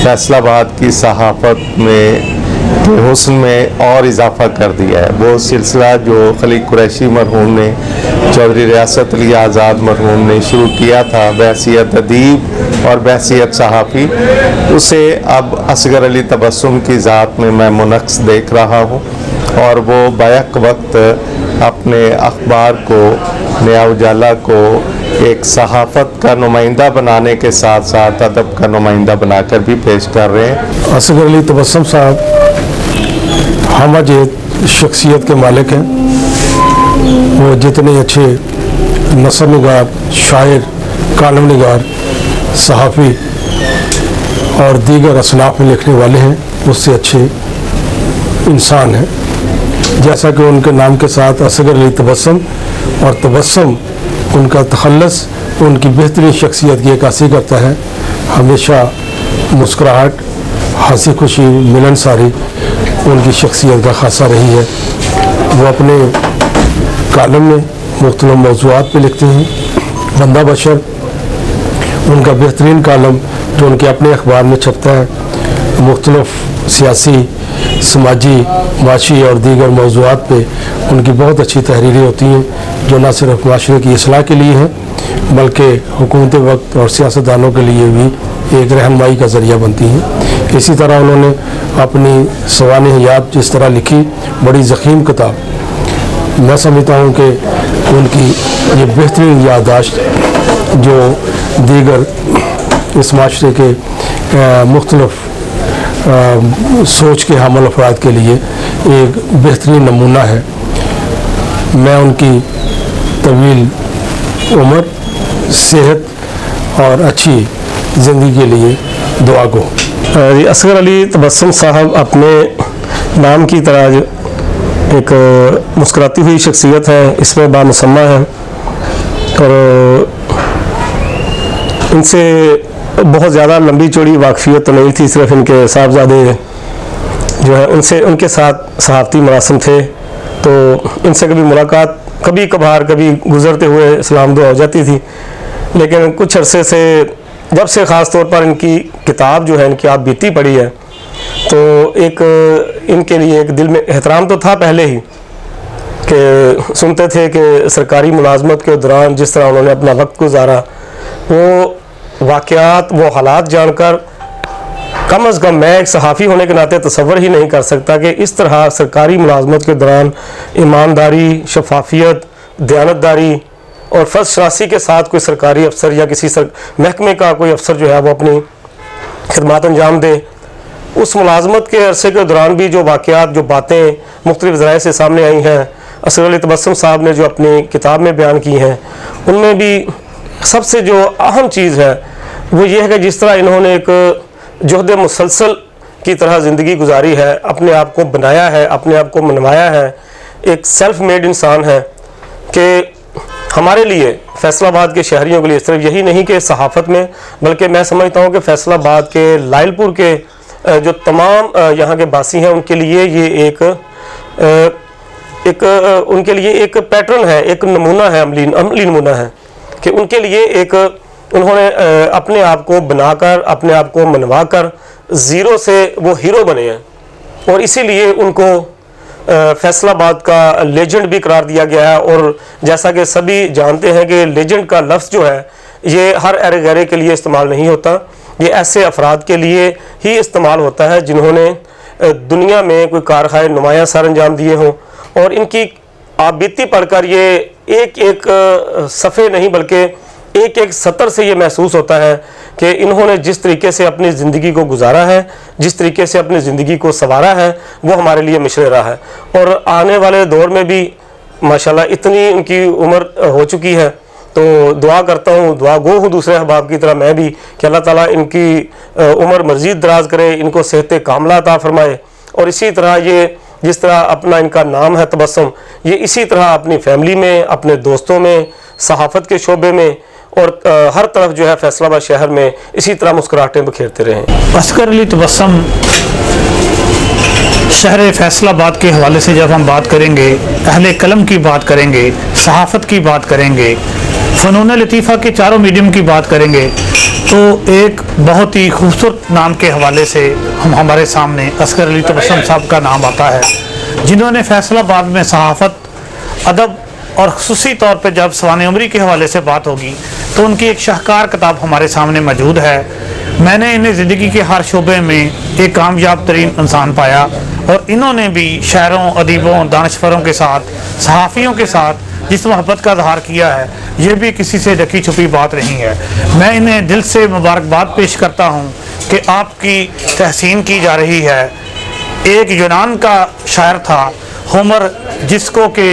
फैसलाबाद की सहाफ़त में के हुस्न में और इजाफ़ा कर दिया है। वो सिलसिला जो खलीक कुरैशी मरहूम ने, चौधरी रियासत अली आज़ाद मरहूम ने शुरू किया था बहसियत अदीब और बहसियत सहाफ़ी, उसे अब असगर अली तबस्सुम की ज़ात में मैं मुनक्स देख रहा हूँ और वो बैक वक्त अपने अखबार को, नया उजाला को एक सहाफ़त का नुमाइंदा बनाने के साथ साथ अदब का नुमाइंदा बनाकर भी पेश कर रहे हैं। असगर अली तबस्सुम साहब हमजहत शख्सियत के मालिक हैं। वो जितने अच्छे नसर निगार, शायर, कालम निगार, सहाफ़ी और दीगर असनाफ में लिखने वाले हैं, उससे अच्छे इंसान हैं। जैसा कि उनके नाम के साथ असगर अली तबस्सुम, और तबस्सुम उनका तखल्लुस उनकी बेहतरीन शख्सियत की अक्कासी करता है। हमेशा मुस्कुराहट, हंसी खुशी, मिलनसारी उनकी शख्सियत का खासा रही है। वो अपने कालम में मुख्तलिफ मौज़ूआत पे लिखते हैं। बंदा बशर उनका बेहतरीन कालम जो उनके अपने अखबार में छपता है, मुख्तलिफ सियासी, समाजी, माशी और दीगर मौज़ूआत पे उनकी बहुत अच्छी तहरीरें होती हैं जो न सिर्फ माशरे की इसलाह के लिए हैं बल्कि हुकूमत वक्त और सियासतदानों के लिए भी एक रहनुमाई का ज़रिया बनती हैं। इसी तरह उन्होंने अपनी सवाने हयात जिस तरह लिखी, बड़ी ज़ख़ीम किताब, मैं समझता हूँ कि उनकी ये बेहतरीन याददाश्त जो दीगर इस माशरे के मुख्तलिफ सोच के हामिल अफराद के लिए एक बेहतरीन नमूना है। मैं उनकी तवील उम्र, सेहत और अच्छी ज़िंदगी के लिए दुआ गो। असगर अली तबस्सुम साहब अपने नाम की तरह एक मुस्कुराती हुई शख्सियत है, इसमें बामुसम्मा है और इनसे बहुत ज़्यादा लंबी चौड़ी वाकफियत तो नहीं थी, सिर्फ इनके साहबजादे जो है उनसे उनके साथ सहाफ़ती मरासिम थे, तो इनसे कभी मुलाकात कभी कभार कभी गुज़रते हुए सलाम दुआ हो जाती थी। लेकिन कुछ अरसे से, जब से ख़ास तौर पर इनकी किताब जो है, इनकी आप बीती पढ़ी है, तो एक इनके लिए एक दिल में एहतराम तो था पहले ही कि सुनते थे कि सरकारी मुलाजमत के दौरान जिस तरह उन्होंने अपना वक्त गुजारा, वो वाक़यात, वो हालात जानकर कम अज़ कम मैं एक सहाफ़ी होने के नाते तसव्वुर ही नहीं कर सकता कि इस तरह सरकारी मुलाजमत के दौरान ईमानदारी, शफाफियत, दयानतदारी और फ़र्ज़ शनासी के साथ कोई सरकारी अफसर या किसी महकमे का कोई अफसर जो है वो अपनी खिदमत अंजाम दे। उस मुलाजमत के अरसे के दौरान भी जो वाक़यात, जो बातें मुख्तलिफ़ ज़राए से सामने आई हैं, असगर अली तबस्सुम साहब ने जो अपनी किताब में बयान की हैं, उनमें भी सबसे जो अहम चीज़ है वो ये है कि जिस तरह इन्होंने एक जोहद मुसलसल की तरह ज़िंदगी गुजारी है, अपने आप को बनाया है, अपने आप को मनवाया है, एक सेल्फ मेड इंसान है कि हमारे लिए, फैसलाबाद के शहरियों के लिए सिर्फ यही नहीं कि सहाफ़त में, बल्कि मैं समझता हूँ कि फैसलाबाद के, लाइलपुर के जो तमाम यहाँ के बासी हैं उनके लिए ये उनके लिए एक पैटर्न है, एक नमूना है, अमली नमूना है कि उनके लिए एक उन्होंने अपने आप को बनाकर, अपने आप को मनवा कर ज़ीरो से वो हीरो बने हैं और इसीलिए उनको फैसला आबाद का लेजेंड भी करार दिया गया है। और जैसा कि सभी जानते हैं कि लेजेंड का लफ्ज़ जो है ये हर अरे गहरे के लिए इस्तेमाल नहीं होता, ये ऐसे अफराद के लिए ही इस्तेमाल होता है जिन्होंने दुनिया में कोई कारखाए नुमायाँ सर अंजाम दिए हों, और इनकी आप बीती पढ़कर ये एक एक सफ़े नहीं बल्कि एक एक सतर से ये महसूस होता है कि इन्होंने जिस तरीके से अपनी ज़िंदगी को गुजारा है, जिस तरीके से अपनी ज़िंदगी को संवारा है, वो हमारे लिए मिशरे रहा है। और आने वाले दौर में भी माशाल्लाह इतनी उनकी उम्र हो चुकी है, तो दुआ करता हूँ, दुआ गो हूँ दूसरे अहबाब की तरह मैं भी, कि अल्लाह ताला इनकी उम्र मज़ीद दराज करे, इनको सेहत कामला अता फरमाए। और इसी तरह ये जिस तरह अपना इनका नाम है तबस्सुम, ये इसी तरह अपनी फैमिली में, अपने दोस्तों में, सहाफ़त के शोबे में और हर तरफ जो है फैसलाबाद शहर में इसी तरह मुस्कुराहटें बखेरते रहें। असगर अली तबस्सुम शहर फैसलाबाद के हवाले से जब हम बात करेंगे, अहले कलम की बात करेंगे, सहाफ़त की बात करेंगे, फ़नून लतीफ़ा के चारों मीडियम की बात करेंगे, तो एक बहुत ही खूबसूरत नाम के हवाले से हमारे सामने असगर अली तबस्सुम साहब का नाम आता है, जिन्होंने फैसलाबाद में सहाफ़त, अदब और ख़ुसूसी तौर पर जब सवाने उमरी के हवाले से बात होगी तो उनकी एक शाहकार किताब हमारे सामने मौजूद है। मैंने इन्हें ज़िंदगी के हर शोबे में एक कामयाब तरीन इंसान पाया, और इन्होंने भी शायरों, अदीबों, दानिशवरों के साथ, सहाफ़ियों के साथ जिस मोहब्बत का इज़हार किया है, ये भी किसी से ढकी छुपी बात नहीं है। मैं इन्हें दिल से मुबारकबाद पेश करता हूँ कि आपकी तहसीन की जा रही है। एक यूनान का शायर था होमर, जिसको कि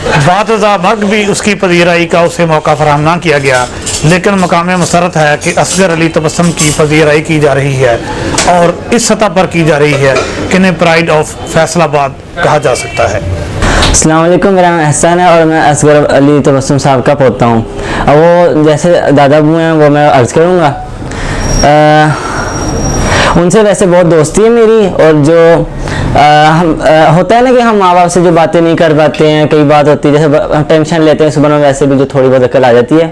बादज़ा मर्ग भी उसकी पजीराई का उसे मौका फराहम ना किया गया, लेकिन मकाम मसरत है कि असगर अली तबस्सुम की पजीराई की जा रही है, और इस सतह पर की जा रही है कि इन्हें प्राइड ऑफ फैसलाबाद कहा जा सकता है। अस्सलाम वालेकुम, मेरा नाम एहसान है और मैं असगर अली तबस्सुम साहब का पोता हूँ। अब वो जैसे दादा अबू हैं वो मैं अर्ज़ करूँगा। उनसे वैसे बहुत दोस्ती है मेरी, और जो होता है ना कि हम माँ बाप से जो बातें नहीं कर पाते हैं, कई बात होती है जैसे टेंशन लेते हैं सुबह में, वैसे भी जो थोड़ी बहुत अकल आ जाती है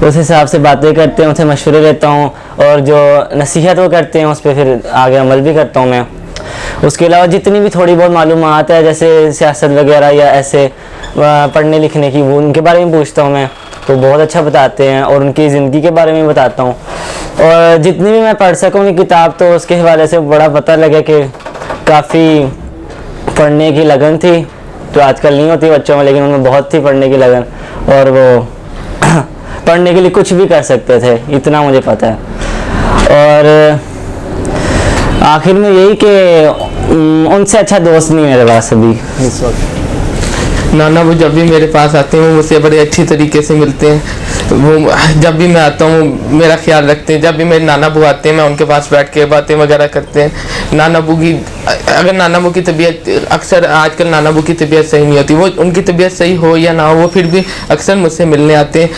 उस हिसाब से बातें करते हैं, उनसे मशवरे लेता हूँ, और जो नसीहत वो करते हैं उस पर फिर आगे अमल भी करता हूँ मैं। उसके अलावा जितनी भी थोड़ी बहुत मालूमात है जैसे सियासत वगैरह या ऐसे पढ़ने लिखने की, वो उनके बारे में पूछता हूँ मैं, तो बहुत अच्छा बताते हैं, और उनकी ज़िंदगी के बारे में बताता हूँ। और जितनी भी मैं पढ़ सकूँ किताब, तो उसके हवाले से बड़ा पता लगे कि काफ़ी पढ़ने की लगन थी, जो आजकल नहीं होती बच्चों में, लेकिन उनमें बहुत थी पढ़ने की लगन, और वो पढ़ने के लिए कुछ भी कर सकते थे, इतना मुझे पता है। और आखिर में यही कि उनसे अच्छा दोस्त नहीं मेरे पास अभी इस वक्त। नाना वो जब भी मेरे पास आते हैं वो मुझसे बड़े अच्छी तरीके से मिलते हैं, वो जब भी मैं आता हूँ मेरा ख्याल रखते हैं। जब भी मेरे नाना बू आते हैं मैं उनके पास बैठ के बातें वगैरह करते हैं। नाना बू की अगर नाना बू की तबीयत, अक्सर आजकल नाना बू की तबीयत सही नहीं होती, वो उनकी तबीयत सही हो या ना हो वो फिर भी अक्सर मुझसे मिलने आते हैं,